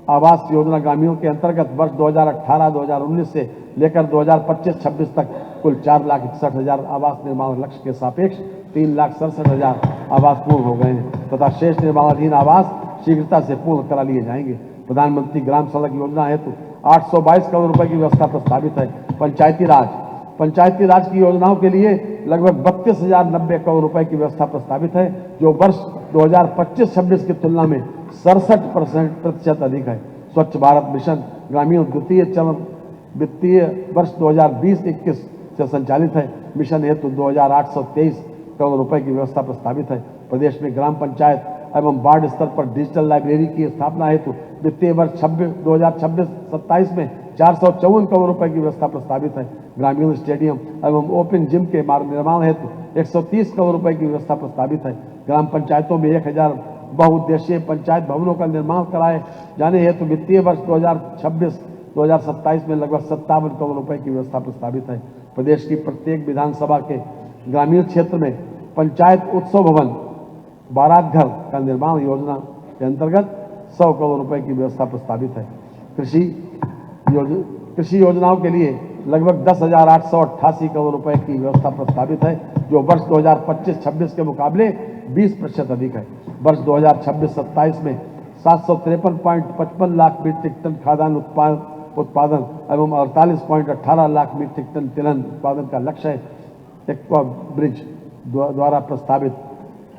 आवास योजना ग्रामीणों के अंतर्गत वर्ष 2018-2019 से लेकर 2025-26 तक कुल 4,61,000 आवास निर्माण लक्ष्य के सापेक्ष 3,67,000 आवास पूर्ण हो गए हैं तथा शेष निर्माणाधीन आवास शीघ्रता से पूर्ण करा लिए जाएंगे। प्रधानमंत्री ग्राम सड़क योजना हेतु 822 करोड़ रुपए की व्यवस्था प्रस्तावित है। पंचायती राज की योजनाओं के लिए लगभग 32,090 करोड़ रुपए की व्यवस्था प्रस्तावित है, जो वर्ष 2025-26 की तुलना में 67% अधिक है। स्वच्छ भारत मिशन ग्रामीण द्वितीय चरण वित्तीय वर्ष 2020-21 से संचालित है। मिशन हेतु 2823 करोड़ रुपए की व्यवस्था प्रस्तावित है। प्रदेश में ग्राम पंचायत एवं वार्ड स्तर पर डिजिटल लाइब्रेरी की स्थापना हेतु वित्तीय वर्ष 2026-27 में 454 करोड़ रुपए की व्यवस्था प्रस्तावित है। ग्रामीण स्टेडियम एवं ओपन जिम के मार्ग निर्माण हेतु 130 करोड़ रुपए की व्यवस्था प्रस्तावित है। ग्राम पंचायतों में 1000 बहुउद्देशीय पंचायत भवनों का निर्माण कराए जाने हेतु वित्तीय वर्ष 2026-2027 में लगभग 57 करोड़ रुपए की व्यवस्था प्रस्तावित है। प्रदेश की प्रत्येक विधानसभा के ग्रामीण क्षेत्र में पंचायत उत्सव भवन बारात घर का निर्माण योजना के अंतर्गत 100 करोड़ रुपए की व्यवस्था प्रस्तावित है। कृषि योजनाओं के लिए लगभग 10,888 करोड़ रुपए की व्यवस्था प्रस्तावित है, जो वर्ष 2025-26 के मुकाबले 20% अधिक है। वर्ष 2026-27 में 753.55 लाख मीट्रिक टन खाद्यान्न उत्पादन एवं 48.18 लाख मीट्रिक टन तिलहन उत्पादन का लक्ष्य है। एक्वा ब्रिज द्वारा प्रस्तावित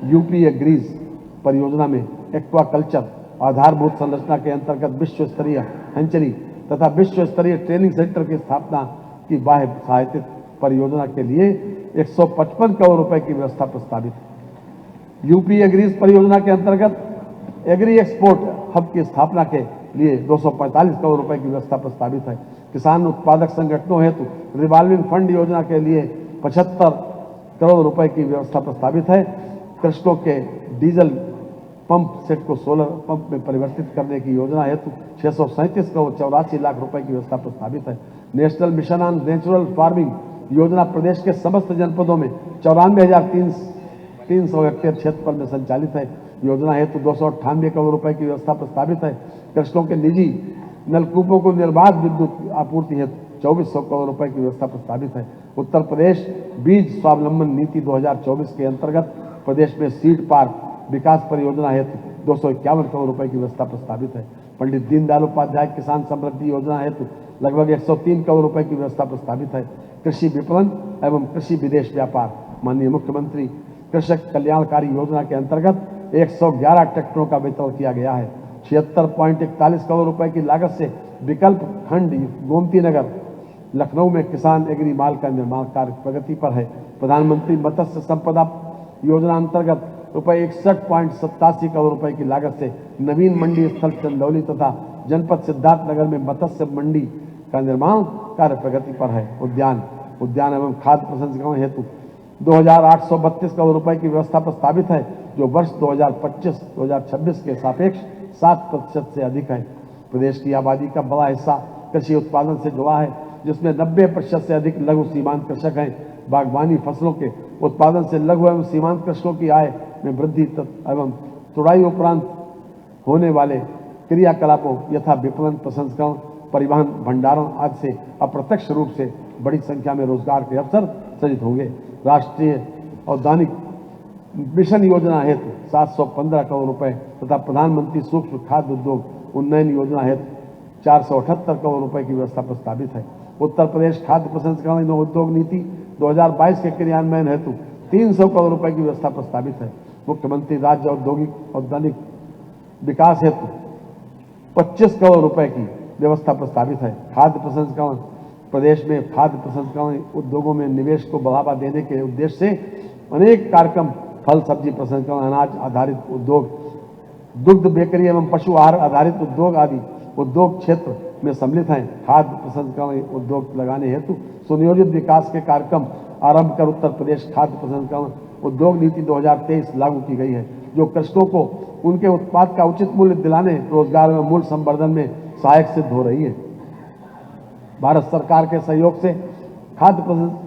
यूपी एग्रीज परियोजना में एक्वाकल्चर आधारभूत संरचना के अंतर्गत विश्व स्तरीय हैंचरी तथा विश्व स्तरीय ट्रेनिंग सेंटर की स्थापना की बाह्य सहायतित परियोजना के लिए 155 करोड़ रुपए की व्यवस्था प्रस्तावित है। यूपी एग्रीज परियोजना के अंतर्गत एग्री एक्सपोर्ट हब की स्थापना के लिए 245 करोड़ रुपए की व्यवस्था प्रस्तावित है। किसान उत्पादक संगठनों हेतु रिवॉल्विंग फंड योजना के लिए 75 करोड़ रुपए की व्यवस्था प्रस्तावित है। कृषकों के डीजल पंप सेट को सोलर पंप में परिवर्तित करने की योजना हेतु 637 करोड़ 84 लाख रुपए की व्यवस्था प्रस्तावित है। National mission on natural farming योजना प्रदेश के समस्त जनपदों में 94,300 हेक्टेयर क्षेत्रफल में संचालित है। योजना हेतु 298 करोड़ रुपए की व्यवस्था प्रस्तावित है। कृषकों के निजी नलकूपों को निर्बाध विद्युत आपूर्ति हेतु 2400 करोड़ रुपए की व्यवस्था प्रस्तावित है। उत्तर प्रदेश बीज स्वावलंबन नीति 2024 के अंतर्गत प्रदेश में सीड पार्क विकास परियोजना हेतु 251 करोड़ रुपए की व्यवस्था प्रस्तावित है। पंडित दीनदयाल उपाध्याय किसान समृद्धि योजना हेतु लगभग 103 करोड़ रुपए की व्यवस्था प्रस्तावित है। कृषि विपणन एवं कृषि विदेश व्यापार माननीय मुख्यमंत्री कृषक कल्याणकारी योजना के अंतर्गत 111 ट्रैक्टरों का वितरण किया गया है। 76.41 करोड़ रुपए की लागत से विकल्प खंड गोमती नगर लखनऊ में किसान एग्री माल का निर्माण कार्य प्रगति पर है। प्रधानमंत्री मत्स्य संपदा योजना अंतर्गत ₹61.87 करोड़ रुपए की लागत से नवीन मंडी स्थल चंदौली तथा जनपद सिद्धार्थनगर में मत्स्य मंडी का निर्माण कार्य प्रगति पर है। उद्यान एवं खाद्य प्रसंस्करण हेतु 2,832 करोड़ रुपए की व्यवस्था प्रस्तावित है, जो वर्ष 2025-2026 के सापेक्ष 7% से अधिक है। प्रदेश की आबादी का बड़ा हिस्सा कृषि उत्पादन से जुड़ा है, जिसमें 90% से अधिक लघु सीमांत कृषक हैं। बागवानी फसलों के उत्पादन से लघु एवं सीमांत कृषकों की आय में वृद्धि एवं तुड़ाई उपरांत होने वाले क्रियाकलापों यथा विपणन, प्रसंस्करण, परिवहन, भंडारण आदि से अप्रत्यक्ष रूप से बड़ी संख्या में रोजगार के अवसर सृजित होंगे। राष्ट्रीय औद्यानिक मिशन योजना हेतु 715 करोड़ रुपए तथा प्रधानमंत्री सूक्ष्म खाद्य उद्योग उन्नयन योजना हेतु 478 करोड़ रुपए की व्यवस्था प्रस्तावित है। उत्तर प्रदेश खाद्य प्रसंस्करण एवं उद्योग नीति 2022 के क्रियान्वयन हेतु 300 करोड़ रुपए की व्यवस्था प्रस्तावित है। मुख्यमंत्री राज्य औद्योगिक विकास हेतु 25 करोड़ रुपए की व्यवस्था प्रस्तावित है। खाद्य प्रसंस्करण प्रदेश में खाद्य प्रसंस्करण उद्योगों में निवेश को बढ़ावा देने के उद्देश्य से अनेक कार्यक्रम फल सब्जी प्रसंस्करण, अनाज आधारित उद्योग, दुग्ध बेकरी एवं पशु आहार आधारित उद्योग आदि उद्योग क्षेत्र में सम्मिलित हैं। खाद्य प्रसंस्करण उद्योग लगाने हेतु सुनियोजित विकास के कार्यक्रम आरंभ कर उत्तर प्रदेश खाद्य प्रसंस्करण उद्योग नीति 2023 लागू की गई है, जो कृषकों को उनके उत्पाद का उचित मूल्य दिलाने, रोजगार में मूल्य संवर्धन में सहायक सिद्ध हो रही है। भारत सरकार के सहयोग से खाद्य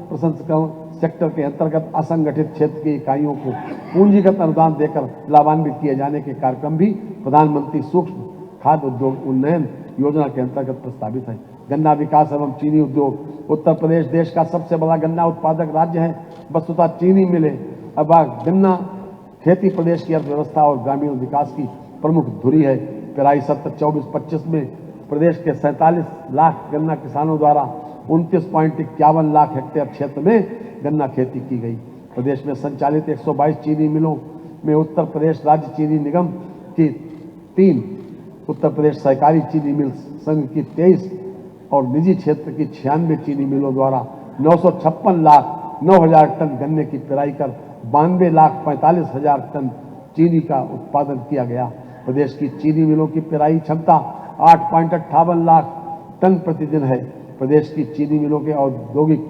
प्रसंस्करण सेक्टर के अंतर्गत असंगठित क्षेत्र की इकाइयों को पूंजीगत अनुदान देकर लाभान्वित किए जाने के कार्यक्रम भी प्रधानमंत्री सूक्ष्म खाद्य उद्योग उन्नयन योजना के अंतर्गत प्रस्तावित है। गन्ना विकास एवं चीनी उद्योग उत्तर प्रदेश देश का सबसे बड़ा गन्ना उत्पादक राज्य है। वस्तुतः चीनी मिलें अब गन्ना खेती प्रदेश की अर्थव्यवस्था और ग्रामीण विकास की प्रमुख धुरी है। पेराई सत्र 24-25 में प्रदेश के 47 लाख गन्ना किसानों द्वारा 29.51 लाख हेक्टेयर क्षेत्र में गन्ना खेती की गई। प्रदेश में संचालित 122 चीनी मिलों में उत्तर प्रदेश राज्य चीनी निगम की 3, उत्तर प्रदेश सहकारी चीनी मिल संघ की 23 और निजी क्षेत्र की 96 चीनी मिलों द्वारा 9,56,09,000 टन गन्ने की पेराई कर 92,45,000 टन चीनी का उत्पादन किया गया। प्रदेश की चीनी मिलों की पेराई क्षमता 8.58 लाख टन प्रतिदिन है। प्रदेश की चीनी मिलों के औद्योगिक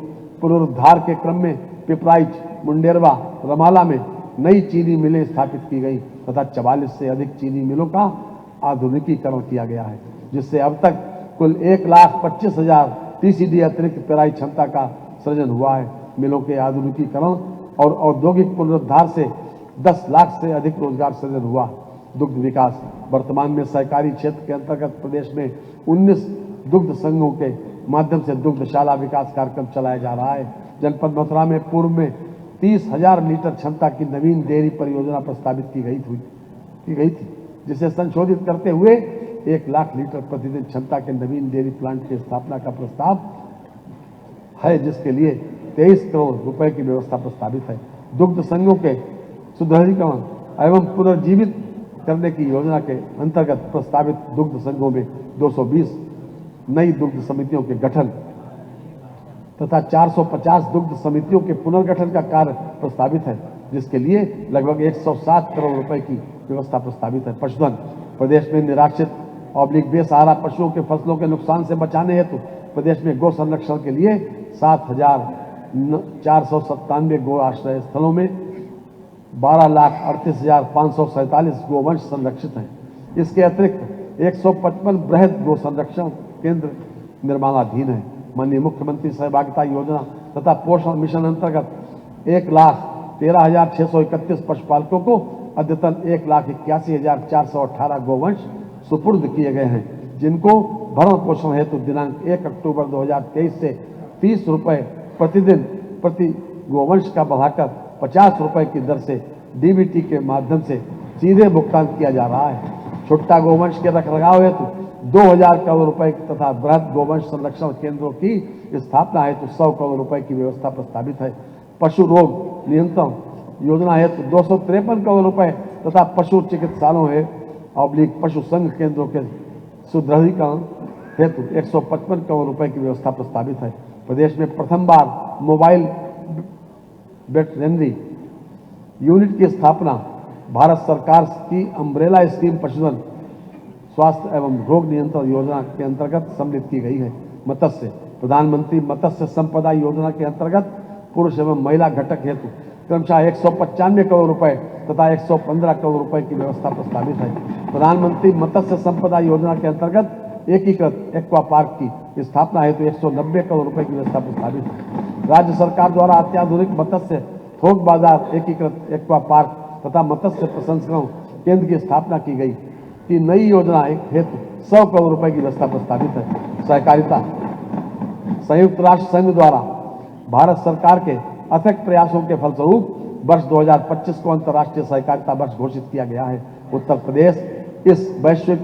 पुनरुद्धार के क्रम में पिपराइच, मुंडेरवा, रमाला में नई चीनी मिलें स्थापित की गई तथा 44 से अधिक चीनी मिलों का आधुनिकीकरण किया गया है, जिससे अब तक कुल 1,25,000 टीसीडी अतिरिक्त पेराई क्षमता का सृजन हुआ है। मिलों के आधुनिकीकरण और औद्योगिक पुनरुद्धार से 10 लाख से अधिक रोजगार सृजन हुआ। दुग्ध विकास, वर्तमान में सहकारी क्षेत्र के अंतर्गत प्रदेश में 19 दुग्ध संघों के माध्यम से दुग्धशाला विकास कार्यक्रम चलाया जा रहा है। जनपद मथुरा में पूर्व में 30,000 लीटर क्षमता की नवीन डेयरी परियोजना प्रस्तावित की गई थी, जिसे संशोधित करते हुए 1 लाख लीटर प्रतिदिन क्षमता के नवीन डेयरी प्लांट की स्थापना का प्रस्ताव है, जिसके लिए 23 करोड़ रुपए की व्यवस्था प्रस्तावित है। दुग्ध संघों के सुदृढ़ीकरण एवं पुनर्जीवित करने की योजना के अंतर्गत प्रस्तावित दुग्ध संघों में 220 नई दुग्ध समितियों के गठन तथा 450 दुग्ध समितियों के पुनर्गठन का कार्य प्रस्तावित है, जिसके लिए लगभग 107 करोड़ रुपए की व्यवस्था प्रस्तावित है। पशुधन, प्रदेश में निराश्रित बेसहारा पशुओं के फसलों के नुकसान से बचाने हेतु प्रदेश में गो संरक्षण के लिए 7,497 गो आश्रय स्थलों में 12,38,547 गोवंश संरक्षित हैं। इसके अतिरिक्त 155 बृहद गो संरक्षण केंद्र निर्माणाधीन है। माननीय मुख्यमंत्री सहभागिता योजना तथा पोषण मिशन अंतर्गत 1,13,631 पशुपालकों को अद्यतन 1,81,418 गोवंश सुपुर्द किए गए हैं, जिनको भरण पोषण हेतु दिनांक 1 अक्टूबर 2023 से 30 रुपए प्रतिदिन प्रति गोवंश का बढ़ाकर 50 रुपए की दर से डीबीटी के माध्यम से सीधे भुगतान किया जा रहा है। छुट्टा गोवंश के रखरखाव हेतु 2,000 करोड़ रुपए तथा बृहद गोवंश संरक्षण केंद्रों की स्थापना हेतु 100 करोड़ रुपए की व्यवस्था प्रस्तावित है। पशु रोग नियंत्रण योजना हेतु 253 करोड़ रुपए तथा पशु चिकित्सालयों पशु संघ केंद्रों के सुदृढ़ीकरण हेतु 155 करोड़ रुपए की व्यवस्था प्रस्तावित है। प्रदेश में प्रथम बार मोबाइल वेटरनरी यूनिट की स्थापना भारत सरकार की अम्ब्रेला स्कीम पशुधन स्वास्थ्य एवं रोग नियंत्रण योजना के अंतर्गत सम्मिलित की गई है। मत्स्य, प्रधानमंत्री मत्स्य संपदा योजना के अंतर्गत पुरुष एवं महिला घटक हेतु क्रमशः 195 करोड़ रुपए तथा 115 करोड़ रुपए की व्यवस्था प्रस्तावित है। प्रधानमंत्री मत्स्य संपदा योजना के अंतर्गत एकीकृत एक्वा पार्क की स्थापना हेतु 190 करोड़ रुपए की व्यवस्था प्रस्तावित है। राज्य सरकार द्वारा अत्याधुनिक मत्स्य थोक बाजार एकीकृत एक्वा पार्क तथा मत्स्य प्रसंस्करण केंद्र की स्थापना की गई की नई योजना हेतु 100 करोड़ रुपए की व्यवस्था प्रस्तावित है। सहकारिता, संयुक्त राष्ट्र संघ द्वारा भारत सरकार के अथक प्रयासों के फलस्वरूप वर्ष 2025 को अंतर्राष्ट्रीय सहकारिता वर्ष घोषित किया गया है। उत्तर प्रदेश इस वैश्विक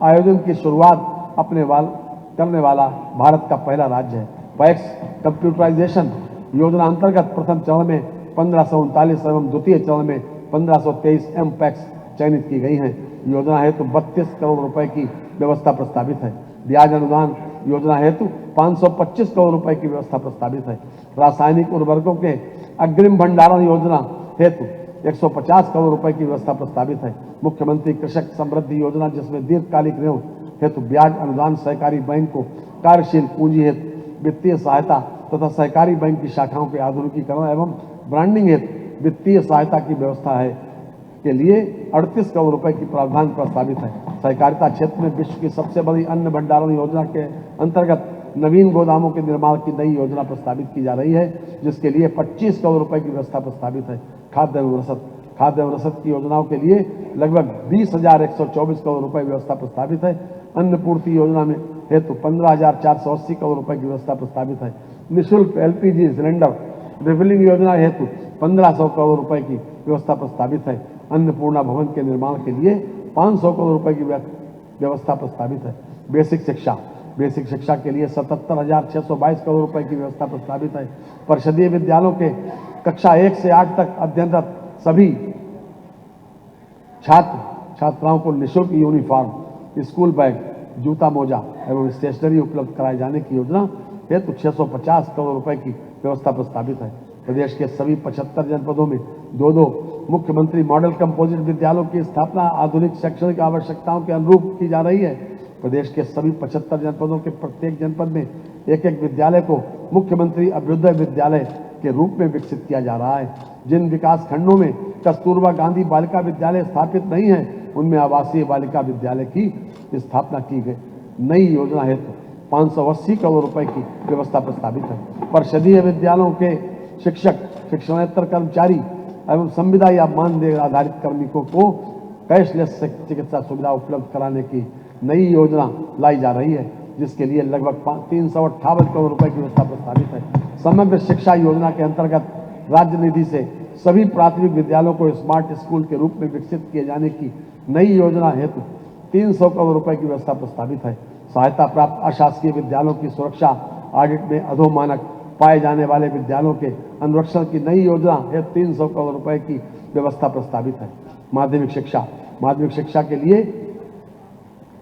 आयोजन की शुरुआत करने वाला भारत का पहला राज्य है। पैक्स कंप्यूटराइजेशन योजना अंतर्गत प्रथम चरण में 1539 एवं द्वितीय चरण में 1523 एम पैक्स चयनित की गई हैं। योजना हेतु 32 करोड़ रुपए की व्यवस्था प्रस्तावित है। ब्याज अनुदान योजना हेतु 525 करोड़ रुपए की व्यवस्था प्रस्तावित है। रासायनिक उर्वरकों के अग्रिम भंडारण योजना हेतु 150 करोड़ रुपए की व्यवस्था प्रस्तावित है। मुख्यमंत्री कृषक समृद्धि योजना, जिसमें दीर्घकालिक ऋण हेतु ब्याज अनुदान, सहकारी बैंक को कार्यशील पूंजी हेतु वित्तीय सहायता तथा सहकारी बैंक की शाखाओं के आधुनिकीकरण एवं ब्रांडिंग हेतु वित्तीय सहायता की व्यवस्था है के लिए 38 करोड़ रुपए की प्रावधान प्रस्तावित है। सहकारिता क्षेत्र में विश्व की सबसे बड़ी अन्न भंडारण योजना के अंतर्गत नवीन गोदामों के निर्माण की नई योजना प्रस्तावित की जा रही है, जिसके लिए 25 करोड़ रुपए की व्यवस्था प्रस्तावित है। खाद्य एवं रसद की योजनाओं के लिए लगभग 20,124 करोड़ रुपए व्यवस्था प्रस्तावित है। अन्न पूर्ति योजना में हेतु 15,480 करोड़ रुपए की व्यवस्था प्रस्तावित है। निःशुल्क LPG सिलेंडर रिफिलिंग योजना हेतु 1,500 करोड़ रुपए की व्यवस्था प्रस्तावित है। अन्नपूर्णा भवन के निर्माण के लिए 500 करोड़ रुपए की व्यवस्था प्रस्तावित है। बेसिक शिक्षा के लिए 77,622 करोड़ रुपए की व्यवस्था प्रस्तावित है। परिषदीय विद्यालयों के कक्षा 1 से 8 तक अध्ययनरत सभी छात्राओं को निःशुल्क यूनिफॉर्म, स्कूल बैग, जूता मोजा एवं स्टेशनरी उपलब्ध कराए जाने की योजना हेतु 650 करोड़ रुपए की व्यवस्था प्रस्तावित है। प्रदेश के सभी 75 जनपदों में 2-2 मुख्यमंत्री मॉडल कंपोजिट विद्यालयों की स्थापना आधुनिक शैक्षणिक आवश्यकताओं के अनुरूप की जा रही है। प्रदेश के सभी 75 जनपदों के प्रत्येक जनपद में एक एक विद्यालय को मुख्यमंत्री अभ्युदय विद्यालय के रूप में विकसित किया जा रहा है। जिन विकास खंडों में कस्तूरबा गांधी बालिका विद्यालय स्थापित नहीं है, उनमें आवासीय बालिका विद्यालय की स्थापना की गई। नई योजना हेतु 580 करोड़ रुपए की व्यवस्था प्रस्तावित है। परिषदीय विद्यालयों के शिक्षक, शिक्षणेतर कर्मचारी एवं संविदा या मानदेय आधारित कार्मिकों को कैशलेस चिकित्सा सुविधा उपलब्ध कराने की नई योजना लाई जा रही है, जिसके लिए लगभग 358 करोड़ रुपए की व्यवस्था प्रस्तावित है। समग्र शिक्षा योजना के अंतर्गत राज्य निधि से सभी प्राथमिक विद्यालयों को स्मार्ट स्कूल के रूप में विकसित किए जाने की नई योजना हेतु 300 करोड़ रुपए की व्यवस्था प्रस्तावित है। सहायता प्राप्त अशासकीय विद्यालयों की सुरक्षा ऑडिट में अधोमानक पाए जाने वाले विद्यालयों के अनुरक्षण की नई योजना हेतु 300 करोड़ रुपए की व्यवस्था प्रस्तावित है। माध्यमिक शिक्षा के लिए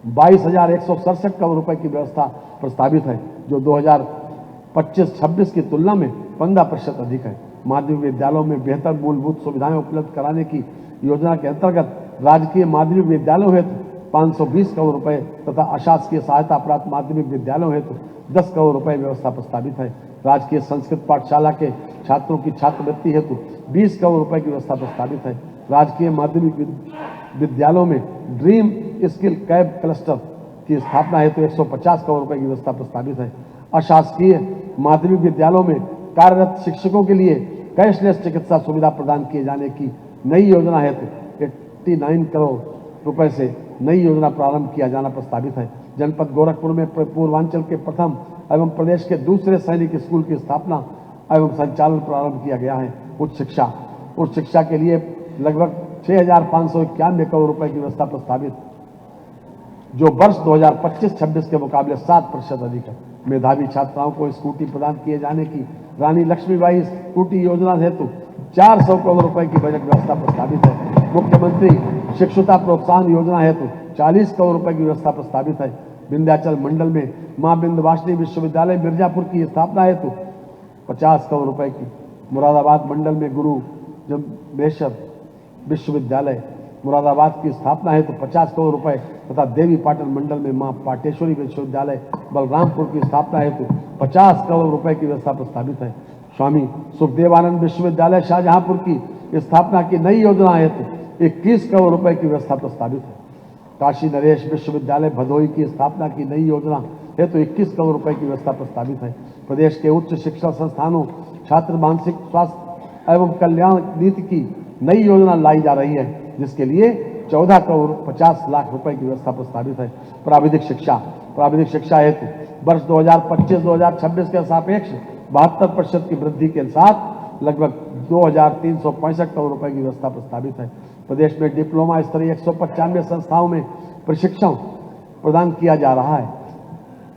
22,167 करोड़ रुपए की व्यवस्था प्रस्तावित है, जो 2025-26 की तुलना में 15% अधिक है। माध्यमिक विद्यालयों में बेहतर मूलभूत सुविधाएं उपलब्ध कराने की योजना के अंतर्गत राजकीय माध्यमिक विद्यालयों हेतु 520 करोड़ रुपए तथा अशासकीय सहायता प्राप्त माध्यमिक विद्यालयों हेतु 10 करोड़ रुपए व्यवस्था प्रस्तावित है। राजकीय संस्कृत पाठशाला के छात्रों की छात्रवृत्ति हेतु 20 करोड़ रुपए की व्यवस्था प्रस्तावित है। राजकीय माध्यमिक विद्यालयों में ड्रीम स्किल कैब क्लस्टर की स्थापना हेतु 150 करोड़ रुपए की व्यवस्था प्रस्तावित है। अशासकीय माध्यमिक विद्यालयों में कार्यरत शिक्षकों के लिए कैशलेस चिकित्सा सुविधा प्रदान किए जाने की नई योजना हेतु 89 करोड़ रुपए से नई योजना प्रारंभ किया जाना प्रस्तावित है। जनपद गोरखपुर में पूर्वांचल के प्रथम एवं प्रदेश के दूसरे सैनिक स्कूल की स्थापना एवं संचालन प्रारंभ किया गया है। उच्च शिक्षा के लिए लगभग 6,591 करोड़ रुपए की व्यवस्था प्रस्तावित, जो वर्ष 2025-26 के मुकाबले 7% अधिक है। मेधावी छात्राओं को स्कूटी प्रदान किए जाने की रानी लक्ष्मीबाई स्कूटी योजना हेतु 400 करोड़ रुपए की बजट व्यवस्था प्रस्तावित है। मुख्यमंत्री शिक्षुता प्रोत्साहन योजना हेतु 40 करोड़ रुपए की व्यवस्था प्रस्तावित है। विंध्याचल मंडल में मां विंध्यवासिनी विश्वविद्यालय मिर्जापुर की स्थापना हेतु 50 करोड़ रुपए की, मुरादाबाद मंडल में गुरु जम्बेश्वर विश्वविद्यालय मुरादाबाद की स्थापना हेतु 50 करोड़ रुपए तथा देवी पाटन मंडल में मां पाटेश्वरी विश्वविद्यालय बलरामपुर की स्थापना हेतु 50 करोड़ रुपए की व्यवस्था प्रस्तावित है। स्वामी सुखदेवानंद विश्वविद्यालय शाहजहांपुर की स्थापना की नई योजना हेतु 21 करोड़ रुपए की व्यवस्था प्रस्तावित है। काशी नरेश विश्वविद्यालय भदोही की स्थापना की नई योजना हेतु 21 करोड़ रुपए की व्यवस्था प्रस्तावित है। प्रदेश के उच्च शिक्षा संस्थानों छात्र मानसिक स्वास्थ्य एवं कल्याण नीति की नई योजना लाई जा रही है, जिसके लिए 14 करोड़ 50 लाख रुपए की व्यवस्था प्रस्तावित है। प्राविधिक शिक्षा हेतु वर्ष 2025-2026 के सापेक्ष 72% की वृद्धि के साथ लगभग 2,365 करोड़ रुपए की व्यवस्था प्रस्तावित है। प्रदेश में डिप्लोमा स्तरीय 195 संस्थाओं में प्रशिक्षण प्रदान किया जा रहा है।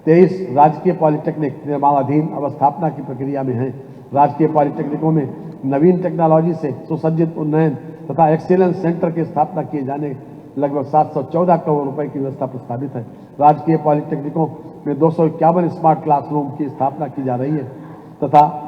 23 राजकीय पॉलिटेक्निक निर्माणाधीन अवस्थापना की प्रक्रिया में है। राजकीय पॉलिटेक्निकों में नवीन टेक्नोलॉजी से सुसज्जित उन्नयन तथा एक्सीलेंस सेंटर की स्थापना किए जाने लगभग 714 करोड़ रुपए की व्यवस्था प्रस्तावित है। राजकीय पॉलिटेक्निकों में 251 स्मार्ट क्लासरूम की स्थापना की जा रही है तथा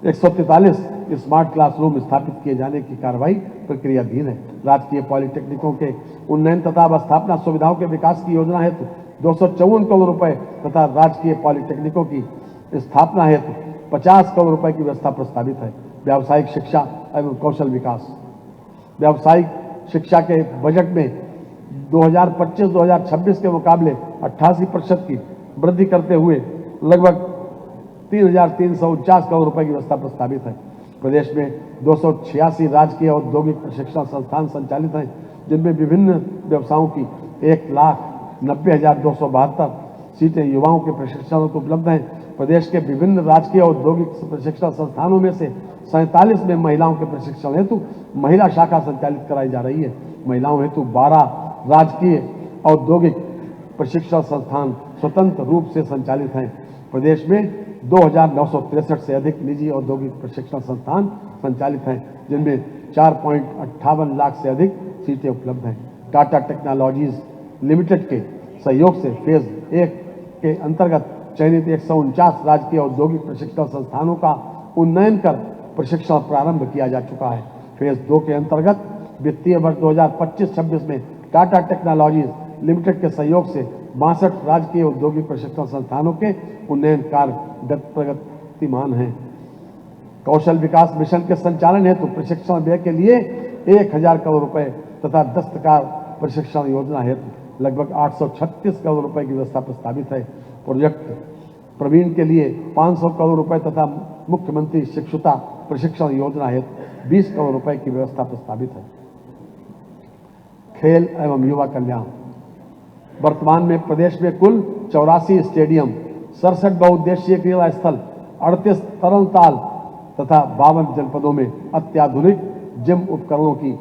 143 स्मार्ट क्लासरूम स्थापित किए जाने की कार्रवाई प्रक्रियाधीन है। राजकीय पॉलिटेक्निकों के उन्नयन तथा अवस्थापना सुविधाओं के विकास की योजना हेतु 254 करोड़ रुपए तथा राजकीय पॉलिटेक्निकों की स्थापना हेतु 50 करोड़ रुपए की व्यवस्था प्रस्तावित है। व्यावसायिक शिक्षा एवं कौशल विकास व्यावसायिक शिक्षा के बजट में 2025-2026 के मुकाबले 88% की वृद्धि करते हुए लगभग 3,349 करोड़ रुपए की व्यवस्था प्रस्तावित है। प्रदेश में 286 राजकीय औद्योगिक प्रशिक्षण संस्थान संचालित हैं, जिनमें विभिन्न व्यवसायों की 1,90,272 सीटें युवाओं के प्रशिक्षण को उपलब्ध हैं। प्रदेश के विभिन्न राजकीय औद्योगिक प्रशिक्षण संस्थानों में से 47 में महिलाओं के प्रशिक्षण हेतु महिला शाखा संचालित कराई जा रही है। महिलाओं हेतु 12 राजकीय औद्योगिक प्रशिक्षण संस्थान स्वतंत्र रूप से संचालित हैं। प्रदेश में 2,963 से अधिक निजी औद्योगिक प्रशिक्षण संस्थान संचालित हैं, जिनमें 4.58 लाख से अधिक सीटें उपलब्ध हैं। टाटा टेक्नोलॉजीज लिमिटेड के सहयोग से फेज 1 के अंतर्गत चयनित 149 राजकीय औद्योगिक प्रशिक्षण संस्थानों का उन्नयन कर प्रशिक्षण प्रारंभ किया जा चुका है। फेज 2 के अंतर्गत वित्तीय वर्ष 2025-26 में टाटा टेक्नोलॉजीज लिमिटेड के सहयोग से 62 राजकीय औद्योगिक प्रशिक्षण संस्थानों के उन्नयन कार्य प्रगतिमान हैं। कौशल विकास मिशन के संचालन हेतु प्रशिक्षण व्यय के लिए 1000 करोड़ रुपए तथा दस्तकार प्रशिक्षण योजना हेतु लगभग 836 करोड़ रुपए की व्यवस्था प्रस्तावित है। प्रोजेक्ट प्रवीण के लिए 500 करोड़ रुपए तथा मुख्यमंत्री शिक्षुता प्रशिक्षण योजना हेतु 20 करोड़ रुपए की व्यवस्था प्रस्तावित है। खेल एवं युवा कल्याण, वर्तमान में प्रदेश में कुल 84 स्टेडियम, 67 बहुउद्देशीय क्रीड़ा स्थल, 38 तरणताल तथा 52 जनपदों में अत्याधुनिक जिम उपकरणों की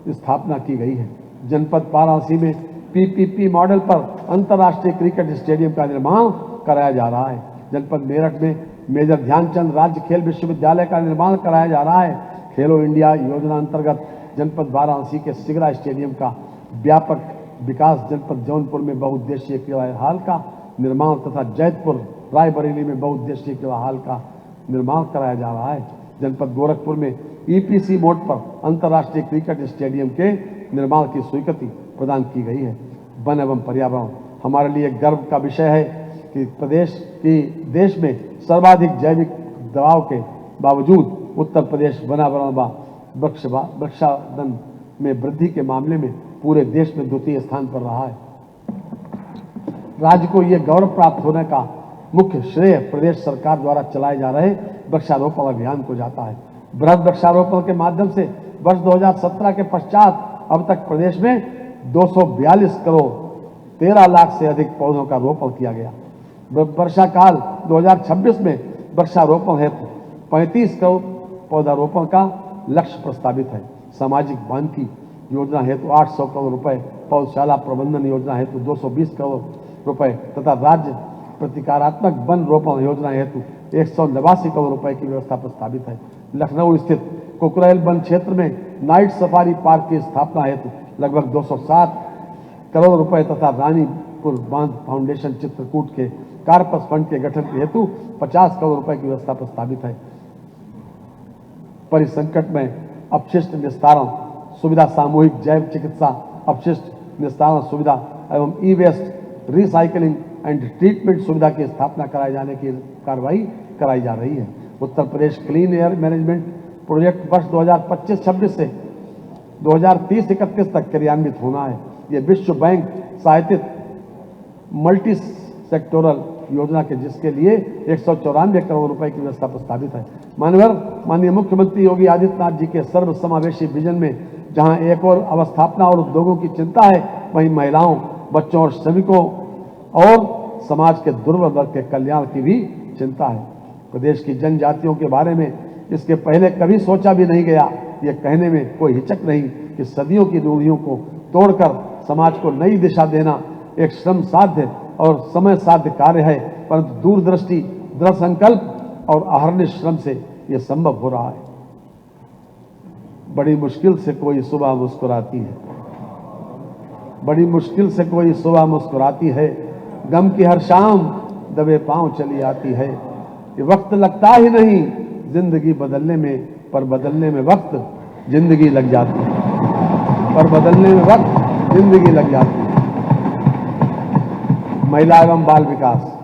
स्थापना की गई है। जनपद वाराणसी में पीपीपी मॉडल पर अंतर्राष्ट्रीय क्रिकेट स्टेडियम का निर्माण कराया जा रहा है। जनपद मेरठ में मेजर ध्यानचंद राज्य खेल विश्वविद्यालय का निर्माण कराया जा रहा है। खेलो इंडिया योजना अंतर्गत जनपद वाराणसी के सिगरा स्टेडियम का व्यापक विकास, जनपद जौनपुर में बहुउद्देशीय क्रीड़ा हाल का निर्माण तथा जैतपुर रायबरेली में बहुउद्देशीय क्रीड़ा हाल का निर्माण कराया जा रहा है। जनपद गोरखपुर में ईपीसी मोड पर अंतर्राष्ट्रीय क्रिकेट स्टेडियम के निर्माण की स्वीकृति प्रदान की गई है। वन एवं पर्यावरण, हमारे लिए गर्व का विषय है कि देश में सर्वाधिक जैविक दबाव के बावजूद उत्तर प्रदेश वनावरण व वृक्षारोपण में वृद्धि के मामले में पूरे देश में द्वितीय स्थान पर रहा है। राज्य को यह गौरव प्राप्त होने का मुख्य श्रेय प्रदेश सरकार द्वारा चलाए जा रहे वृक्षारोपण अभियान को जाता है। बृहद वृक्षारोपण के माध्यम से वर्ष 2017 के पश्चात अब तक प्रदेश में 242 करोड़ 13 लाख से अधिक पौधों का रोपण किया गया। वर्षा काल 2026 में वृक्षारोपण हेतु 35 करोड़ पौधारोपण का लक्ष्य प्रस्तावित है। सामाजिक वानिकी योजना हेतु 800 करोड़ रुपए, पौधशाला प्रबंधन योजना हेतु 220 करोड़ रुपए तथा राज्य प्रतिकारात्मक वन रोपण योजना हेतु 189 करोड़ रुपए की व्यवस्था प्रस्तावित है। लखनऊ स्थित कुकरेल वन क्षेत्र में नाइट सफारी पार्क की स्थापना हेतु लगभग 207 करोड़ रुपए तथा रानीपुर बांध फाउंडेशन चित्रकूट के कार्पस फंड के गठन के हेतु 50 करोड़ रुपए की व्यवस्था प्रस्तावित है। परिसंकट में अपशिष्ट निस्तारण सुविधा, सामूहिक जैव चिकित्सा अपशिष्ट निस्तारण सुविधा एवं ई वेस्ट रिसाइकलिंग एंड ट्रीटमेंट सुविधा की स्थापना कराए जाने की कार्रवाई कराई जा रही है। Uttar Pradesh clean air management project वर्ष 2025-26 से 2030-31 तक क्रियान्वित होना है। ये विश्व बैंक सहायतित मल्टी सेक्टोरल योजना के जिसके लिए 194 करोड़ रुपए की व्यवस्था प्रस्तावित है। माननीय मुख्यमंत्री योगी आदित्यनाथ जी के सर्व समावेशी विजन में जहां एक और अवस्थापना और उद्योगों की चिंता है, वहीं महिलाओं, बच्चों और श्रमिकों और समाज के दुर्बल वर्ग के कल्याण की भी चिंता है। प्रदेश की जनजातियों के बारे में इसके पहले कभी सोचा भी नहीं गया। ये कहने में कोई हिचक नहीं कि सदियों की रूढ़ियों को तोड़कर समाज को नई दिशा देना एक श्रम साध्य और समय साध्य कार्य है, परंतु दूरदृष्टि, दृढ़ संकल्प और अहर्निश श्रम से यह संभव हो रहा है। बड़ी मुश्किल से कोई सुबह मुस्कुराती है, बड़ी मुश्किल से कोई सुबह मुस्कुराती है, गम की हर शाम दबे पांव चली आती है। ये वक्त लगता ही नहीं जिंदगी बदलने में, पर बदलने में वक्त जिंदगी लग जाती है, पर बदलने में वक्त जिंदगी लग जाती है। महिला एवं बाल विकास,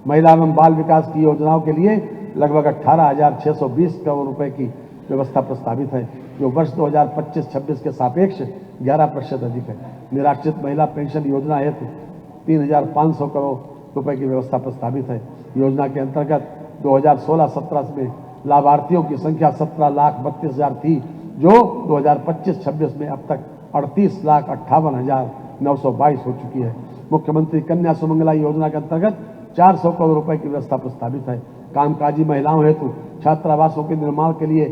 महिला एवं बाल विकास की योजनाओं के लिए लगभग 18,620 करोड़ रुपए की व्यवस्था प्रस्तावित है, जो वर्ष 2025-26 के सापेक्ष 11% अधिक है। निराश्रित महिला पेंशन योजना हेतु 3,500 करोड़ रुपए की व्यवस्था प्रस्तावित है। योजना के अंतर्गत 2016-17 में लाभार्थियों की संख्या 17,32,000 थी, जो 2025-26 में अब तक 38,58,922 हो चुकी है। मुख्यमंत्री कन्या सुमंगला योजना के अंतर्गत 400 करोड़ रुपए की व्यवस्था प्रस्तावित है। कामकाजी महिलाओं हेतु छात्रावासों के निर्माण के लिए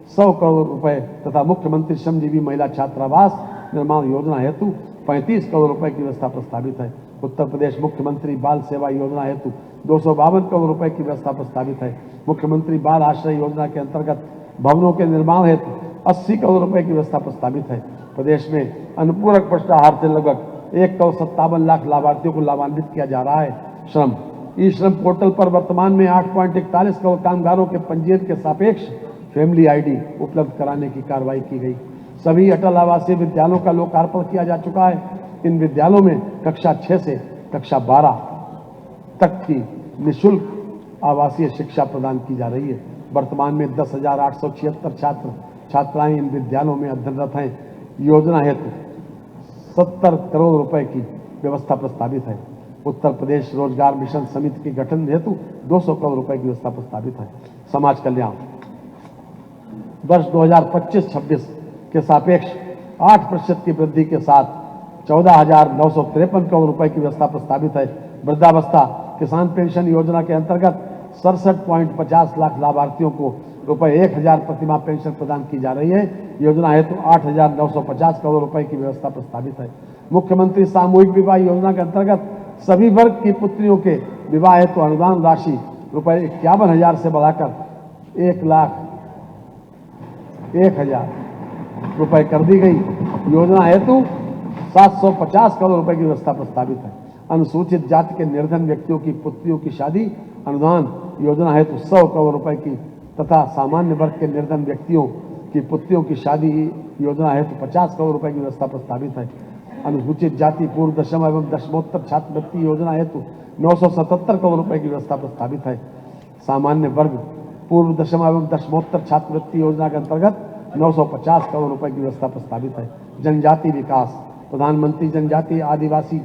100 करोड़ रुपए तथा मुख्यमंत्री श्रमजीवी महिला छात्रावास निर्माण योजना हेतु 35 करोड़ रुपए की व्यवस्था प्रस्तावित है। उत्तर प्रदेश मुख्यमंत्री बाल सेवा योजना हेतु 252 करोड़ रुपए की व्यवस्था प्रस्तावित है। मुख्यमंत्री बाल आश्रय योजना के अंतर्गत भवनों के निर्माण हेतु 80 करोड़ रुपए की व्यवस्था प्रस्तावित है। प्रदेश में अनुपूरक पुष्टाहार से लगभग 1,57 लाख लाभार्थियों को लाभान्वित किया जा रहा है। श्रम ई श्रम पोर्टल पर वर्तमान में 8.41 करोड़ कामगारों के पंजीयन के सापेक्ष फैमिली आईडी उपलब्ध कराने की कार्रवाई की गई। सभी अटल आवासीय विद्यालयों का लोकार्पण किया जा चुका है। इन विद्यालयों में कक्षा 6 से कक्षा 12 तक की निःशुल्क आवासीय शिक्षा प्रदान की जा रही है। वर्तमान में 10,876 छात्र छात्राएं इन विद्यालयों में अध्ययनरत हैं। योजना हेतु 70 करोड़ रुपए की व्यवस्था प्रस्तावित है। उत्तर प्रदेश रोजगार मिशन समिति के गठन हेतु 200 करोड़ रुपए की व्यवस्था प्रस्तावित है। समाज कल्याण वर्ष 2025-26 के सापेक्ष 8% की वृद्धि के साथ 14,953 करोड़ रुपए की व्यवस्था प्रस्तावित है। वृद्धावस्था किसान पेंशन योजना के अंतर्गत 67.50 लाख लाभार्थियों को रुपए 1,000 प्रतिमाह पेंशन प्रदान की जा रही है। योजना हेतु 8,950 करोड़ रुपए की व्यवस्था प्रस्तावित है। मुख्यमंत्री सामूहिक विवाह योजना के अंतर्गत सभी वर्ग की पुत्रियों के विवाह हेतु अनुदान राशि रुपए 51,000 से बढ़ाकर 1,01,000 रुपए कर दी गई। योजना हेतु 750 करोड़ रुपए की व्यवस्था प्रस्तावित है। अनुसूचित जाति के निर्धन व्यक्तियों की पुत्रियों की शादी अनुदान योजना हेतु 100 करोड़ रुपए की तथा सामान्य वर्ग के निर्धन व्यक्तियों की पुत्रियों की शादी योजना हेतु 50 करोड़ रुपए की व्यवस्था प्रस्तावित है। अनुसूचित जाति पूर्व दशम एवं दशमोत्तर छात्रवृत्ति योजना हेतु 977 करोड़ रुपए की व्यवस्था प्रस्तावित है। सामान्य वर्ग पूर्व दशम एवं दशमोत्तर छात्रवृत्ति योजना के अंतर्गत 950 करोड़ रुपए की व्यवस्था प्रस्तावित है। जनजाति विकास प्रधानमंत्री जनजातीय आदिवासी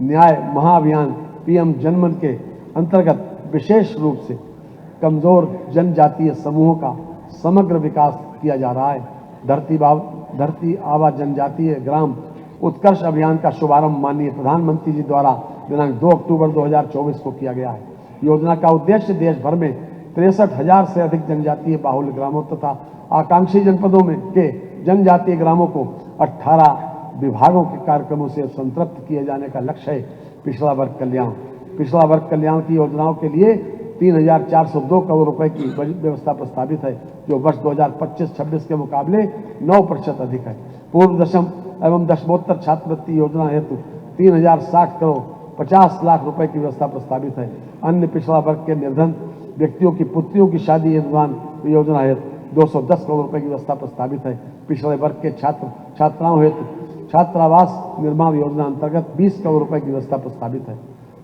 न्याय महाअभियान PM जनमन के अंतर्गत विशेष रूप से कमजोर जनजातीय समूहों का समग्र विकास किया जा रहा है। धरती आबा जनजातीय ग्राम उत्कर्ष अभियान का शुभारंभ माननीय प्रधानमंत्री जी द्वारा दिनांक 2 अक्टूबर 2024 को किया गया है। योजना का उद्देश्य देश भर में 63,000 से अधिक जनजातीय बाहुल्य ग्रामों तथा आकांक्षी जनपदों में के जनजातीय ग्रामों को 18 विभागों के कार्यक्रमों से संतृप्त किए जाने का लक्ष्य है। पिछड़ा वर्ग कल्याण की योजनाओं के लिए 3,402 करोड़ रुपए की व्यवस्था प्रस्तावित है, जो वर्ष 2025-26 के मुकाबले 9% अधिक है। पूर्व दशम एवं दशमोत्तर छात्रवृत्ति योजना हेतु 3,060 करोड़ 50 लाख रुपए की व्यवस्था प्रस्तावित है। अन्य पिछड़ा वर्ग के निर्धन व्यक्तियों की पुत्रियों की शादी अनुदान योजना हेतु 210 करोड़ रुपए की व्यवस्था प्रस्तावित है। पिछड़े वर्ग के छात्राओं हेतु छात्रावास निर्माण योजना अंतर्गत 20 करोड़ रुपए की व्यवस्था प्रस्तावित है।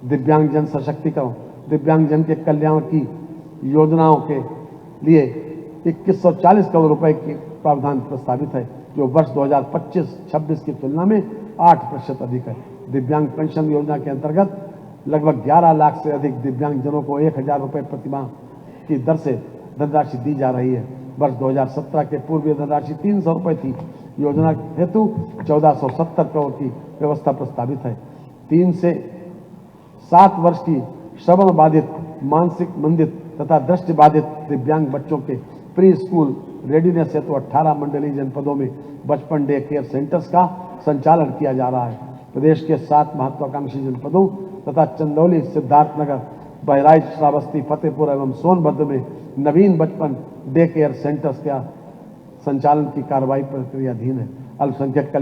दिव्यांग जन सशक्तिकरण दिव्यांग जन के कल्याण की योजनाओं के लिए 2140 करोड़ रुपए की प्रावधान प्रस्तावित है, जो वर्ष 2025-26 की तुलना में 8% अधिक है। दिव्यांग पेंशन योजना के अंतर्गत लगभग 11 लाख से अधिक दिव्यांग जनों को 1,000 रुपए प्रतिमाह की दर से धनराशि दी जा रही है। वर्ष 2017 के पूर्व धनराशि 300 रुपए थी। योजना हेतु 1470 करोड़ की व्यवस्था प्रस्तावित है। 3 से 7 वर्ष की श्रवण बाधित, मानसिक मंदित तथा दृष्टि बाधित दिव्यांग बच्चों के प्री स्कूल रेडीनेस हेतु 18 मंडलीय जनपदों में बचपन डे केयर सेंटर्स का संचालन किया जा रहा है। प्रदेश के 7 महत्वाकांक्षी जनपदों तथा चंदौली, सिद्धार्थनगर, बहराइच, श्रावस्ती, फतेहपुर एवं सोनभद्र में नवीन बचपन डे केयर सेंटर्स का संचालन की कार्रवाई प्रक्रियाधीन है। अल्पसंख्यक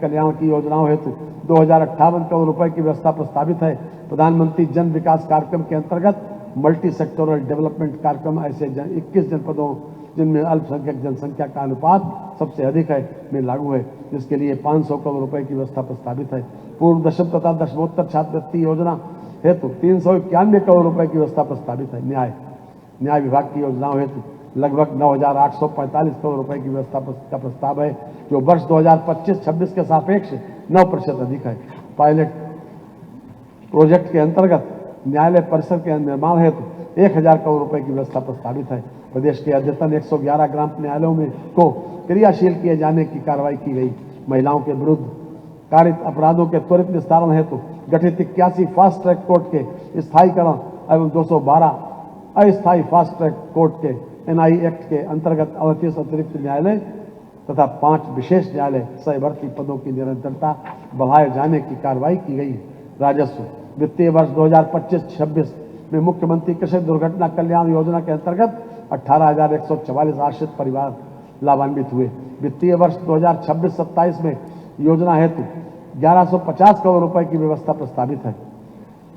कल्याण की योजनाओं हेतु 2,058 करोड़ रुपए की व्यवस्था प्रस्तावित है। प्रधानमंत्री जन विकास कार्यक्रम के अंतर्गत मल्टी सेक्टोरल डेवलपमेंट कार्यक्रम ऐसे 21 जनपदों जिनमें अल्पसंख्यक जनसंख्या का अनुपात सबसे अधिक है में लागू है, जिसके लिए 500 करोड़ रुपए की व्यवस्था प्रस्तावित है। पूर्व दशम तथा दशमोत्तर छात्रवृत्ति योजना हेतु 391 करोड़ रुपए की व्यवस्था प्रस्तावित है। न्याय विभाग की योजनाओं हेतु लगभग 9,845 करोड़ रुपए की व्यवस्था का प्रस्ताव है, जो वर्ष 2025-26 के सापेक्ष 9% अधिक है। पायलट प्रोजेक्ट के अंतर्गत न्यायालय परिसर के निर्माण हेतु 1,000 करोड़ रुपए की व्यवस्था प्रस्तावित है। प्रदेश के अद्यतन 111 ग्राम न्यायालयों में को क्रियाशील किए जाने की कार्रवाई की गई। महिलाओं के विरुद्ध कारित अपराधों के त्वरित निस्तारण हेतु गठित 81 फास्ट ट्रैक कोर्ट के स्थायीकरण एवं 212 अस्थायी फास्ट ट्रैक कोर्ट के NI एक्ट के अंतर्गत 38 अतिरिक्त न्यायालय तथा 5 विशेष न्यायालय सहवर्ती पदों की निरंतरता बढ़ाए जाने की कार्रवाई की गई। राजस्व वित्तीय वर्ष 2025-26 में मुख्यमंत्री कृषि दुर्घटना कल्याण योजना के अंतर्गत 18,144 आश्रित परिवार लाभान्वित हुए। वित्तीय वर्ष 2026-27 में योजना हेतु 1,150 करोड़ रुपए की व्यवस्था प्रस्तावित है।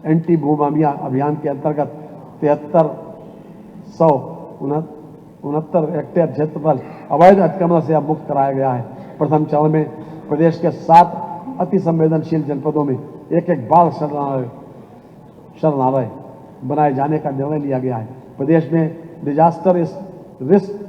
एंटी भूमामिया अभियान के अंतर्गत 7369 हेक्टेयर क्षेत्रफल अवैध अतिक्रमण से अब मुक्त कराया गया है। प्रथम चरण में प्रदेश के 7 अति संवेदनशील जनपदों में एक बाल शरणालय बनाए जाने का निर्णय लिया गया है। प्रदेश में डिजास्टर रिस्क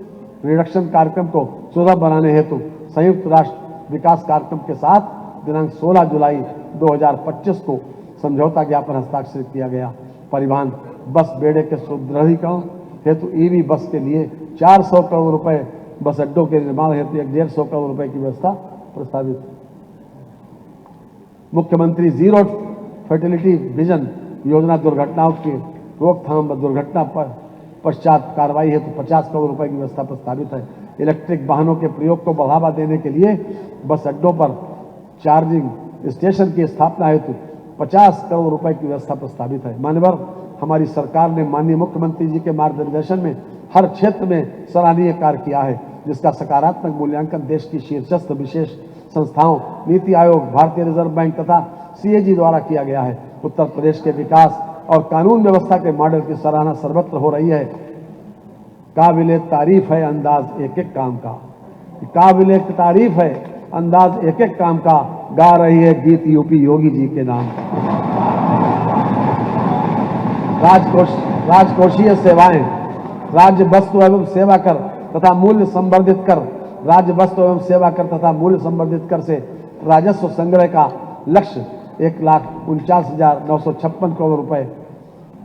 रिडक्शन कार्यक्रम को सुलभ बनाने हेतु संयुक्त राष्ट्र विकास कार्यक्रम के साथ दिनांक 16 जुलाई 2025 को समझौता ज्ञापन हस्ताक्षरित किया गया। परिवहन बस बेड़े के सुदृढ़ीकरण हेतु ईवी बस के लिए 400 करोड़ रुपए, बस अड्डों के निर्माण हेतु 150 करोड़ रुपए की व्यवस्था प्रस्तावित। मुख्यमंत्री जीरो फर्टिलिटी विजन योजना दुर्घटनाओं की रोकथाम व दुर्घटना पर पश्चात कार्रवाई हेतु 50 करोड़ रुपए की व्यवस्था प्रस्तावित है। इलेक्ट्रिक वाहनों के प्रयोग को बढ़ावा देने के लिए बस अड्डों पर चार्जिंग स्टेशन की स्थापना हेतु 50 करोड़ रुपए की व्यवस्था प्रस्तावित है। मान्यवर, हमारी सरकार ने माननीय मुख्यमंत्री जी के मार्गदर्शन में हर क्षेत्र में सराहनीय कार्य किया है, जिसका सकारात्मक मूल्यांकन देश की शीर्षस्थ विशेष संस्थाओं, नीति आयोग, भारतीय रिजर्व बैंक तथा सीएजी द्वारा किया गया है। उत्तर प्रदेश के विकास और कानून व्यवस्था के मॉडल की सराहना सर्वत्र हो रही है। काबिले तारीफ है अंदाज एक एक काम का, काबिले तारीफ है अंदाज एक एक काम का, गा रही है गीत यूपी योगी जी के नाम। राजकोषीय सेवाएं, राज्य वस्तु एवं सेवा कर तथा मूल्य संवर्धित कर, राज्य वस्तु एवं सेवा कर तथा मूल्य संवर्धित कर से राजस्व संग्रह का लक्ष्य 1,49,956 करोड़ रुपए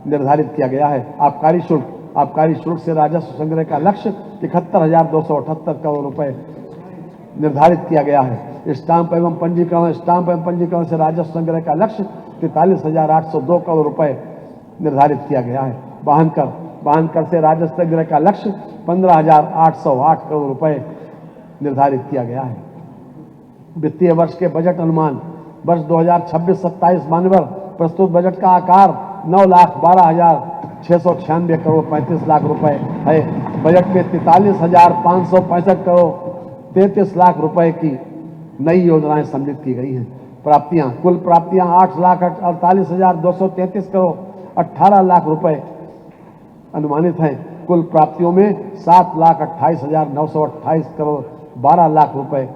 निर्धारित किया गया है। आबकारी शुल्क से राजस्व संग्रह का लक्ष्य 71,278 करोड़ रुपए निर्धारित किया गया है। स्टाम्प एवं पंजीकरण से राजस्व संग्रह का लक्ष्य 43,802 करोड़ रुपए निर्धारित किया गया है। वाहन कर से राजस्व संग्रह का लक्ष्य 15,808 करोड़ रुपए निर्धारित किया गया है। वित्तीय वर्ष के बजट अनुमान वर्ष 2026-27 मान्यवर, प्रस्तुत बजट का आकार 9,12,696 करोड़ 35 लाख रुपए है। बजट में 43,565 करोड़ 33 लाख रुपए की नई योजनाएं सम्मिलित की गई हैं। कुल प्राप्तियां 8,48,233 करोड़ 18 लाख रुपए अनुमानित हैं। कुल प्राप्तियों में 7,28,928 करोड़ 12 लाख रुपए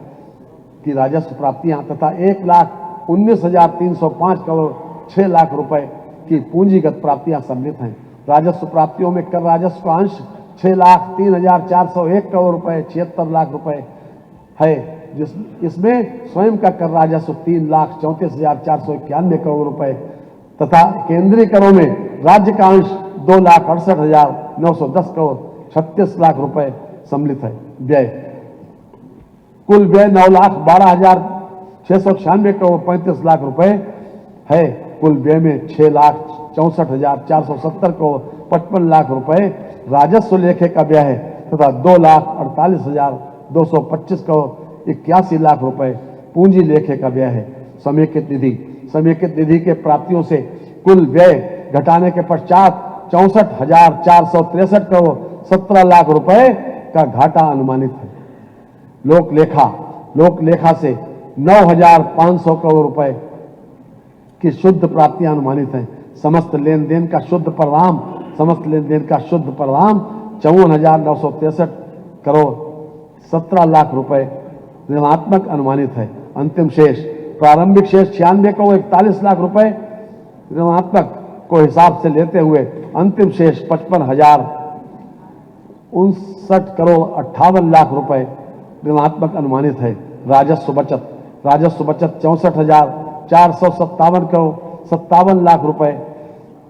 की राजस्व प्राप्तियां तथा 1,19,305 करोड़ 6 लाख रुपए की पूंजीगत प्राप्तियां सम्मिलित हैं। राजस्व प्राप्तियों में कर राजस्व का अंश 6,03,401 करोड़ रुपए 76 लाख रुपए है, इसमें स्वयं का कर राजस्व 3,34,491 करोड़ रुपए तथा केंद्रीय करों में राज्य का अंश 2,68,910 करोड़ 36 लाख रुपए सम्मिलित है। व्यय, कुल व्यय 9,12,696 करोड़ 35 लाख रुपए है। कुल व्यय में 6,64,470 करोड़ 55 लाख रुपए राजस्व लेखे का व्यय है तथा 2,48,225 करोड़ 81 लाख रुपए पूंजी लेखे का व्यय है। समेकित निधि के प्राप्तियों से कुल व्यय घटाने के पश्चात 64,463 करोड़ 17 लाख रुपए का घाटा अनुमानित है। लोक लेखा से 9,500 करोड़ रुपए की शुद्ध प्राप्तियां अनुमानित हैं। समस्त लेन देन का शुद्ध परिणाम 54,963 करोड़ 17 लाख रुपए ऋणात्मक अनुमानित है। अंतिम शेष, प्रारंभिक शेष 96 करोड़ 41 लाख रुपए ऋणात्मक को हिसाब से लेते हुए अंतिम शेष 55,059 करोड़ 58 लाख रुपए ऋणात्मक अनुमानित है। राजस्व बचत 64,457 करोड़ 57 लाख रुपए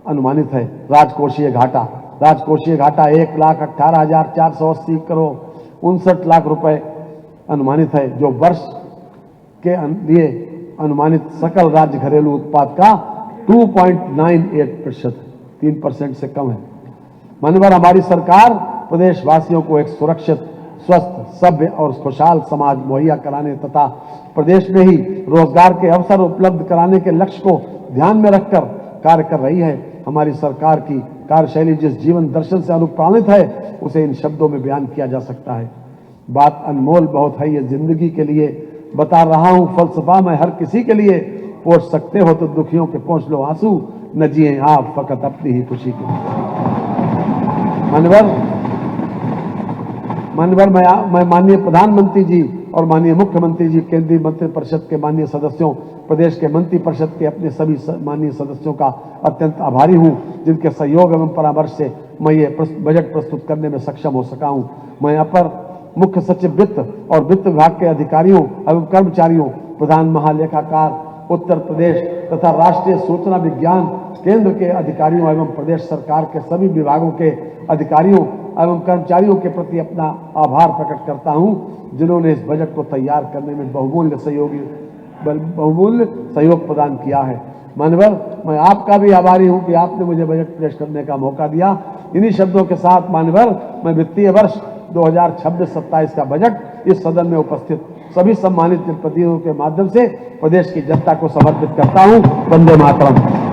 अनुमानित है। राजकोषीय घाटा 1,18,480 करोड़ 59 लाख रुपए अनुमानित है, जो वर्ष के लिए अनुमानित सकल राज्य घरेलू उत्पाद का 2.98% 3% से कम है। माननीय हमारी सरकार प्रदेशवासियों को एक सुरक्षित, स्वस्थ, सभ्य और खुशहाल समाज मुहैया कराने तथा प्रदेश में ही रोजगार के अवसर उपलब्ध कराने के लक्ष्य को ध्यान में रखकर कार्य कर रही है। हमारी सरकार की कार्यशैली जिस जीवन दर्शन से अनुप्राणित है, उसे इन शब्दों में बयान किया जा सकता है। बात अनमोल बहुत है ये जिंदगी के लिए, बता रहा हूं फलसफा मैं हर किसी के लिए, पोंछ सकते हो तो दुखियों के पोंछ लो आंसू, न जिए आप फकत अपनी ही खुशी के। माननीय मैं माननीय प्रधानमंत्री जी और माननीय मुख्यमंत्री जी, केंद्रीय मंत्रिपरिषद के माननीय सदस्यों, प्रदेश के मंत्रिपरिषद के अपने सभी माननीय सदस्यों का अत्यंत आभारी हूं, जिनके सहयोग एवं परामर्श से मैं ये बजट प्रस्तुत करने में सक्षम हो सका हूं। मैं अपर मुख्य सचिव वित्त और वित्त विभाग के अधिकारियों एवं कर्मचारियों, प्रधान महालेखाकार उत्तर प्रदेश तथा राष्ट्रीय सूचना विज्ञान केंद्र के अधिकारियों एवं प्रदेश सरकार के सभी विभागों के अधिकारियों एवं कर्मचारियों के प्रति अपना आभार प्रकट करता हूं, जिन्होंने इस बजट को तैयार करने में बहुमूल्य सहयोग प्रदान किया है। माननीय मैं आपका भी आभारी हूं कि आपने मुझे बजट पेश करने का मौका दिया। इन्हीं शब्दों के साथ माननीय मैं वित्तीय वर्ष 2026-27 का बजट इस सदन में उपस्थित सभी सम्मानित जनप्रतिनिधियों के माध्यम से प्रदेश की जनता को समर्पित करता हूं। वंदे मातरम।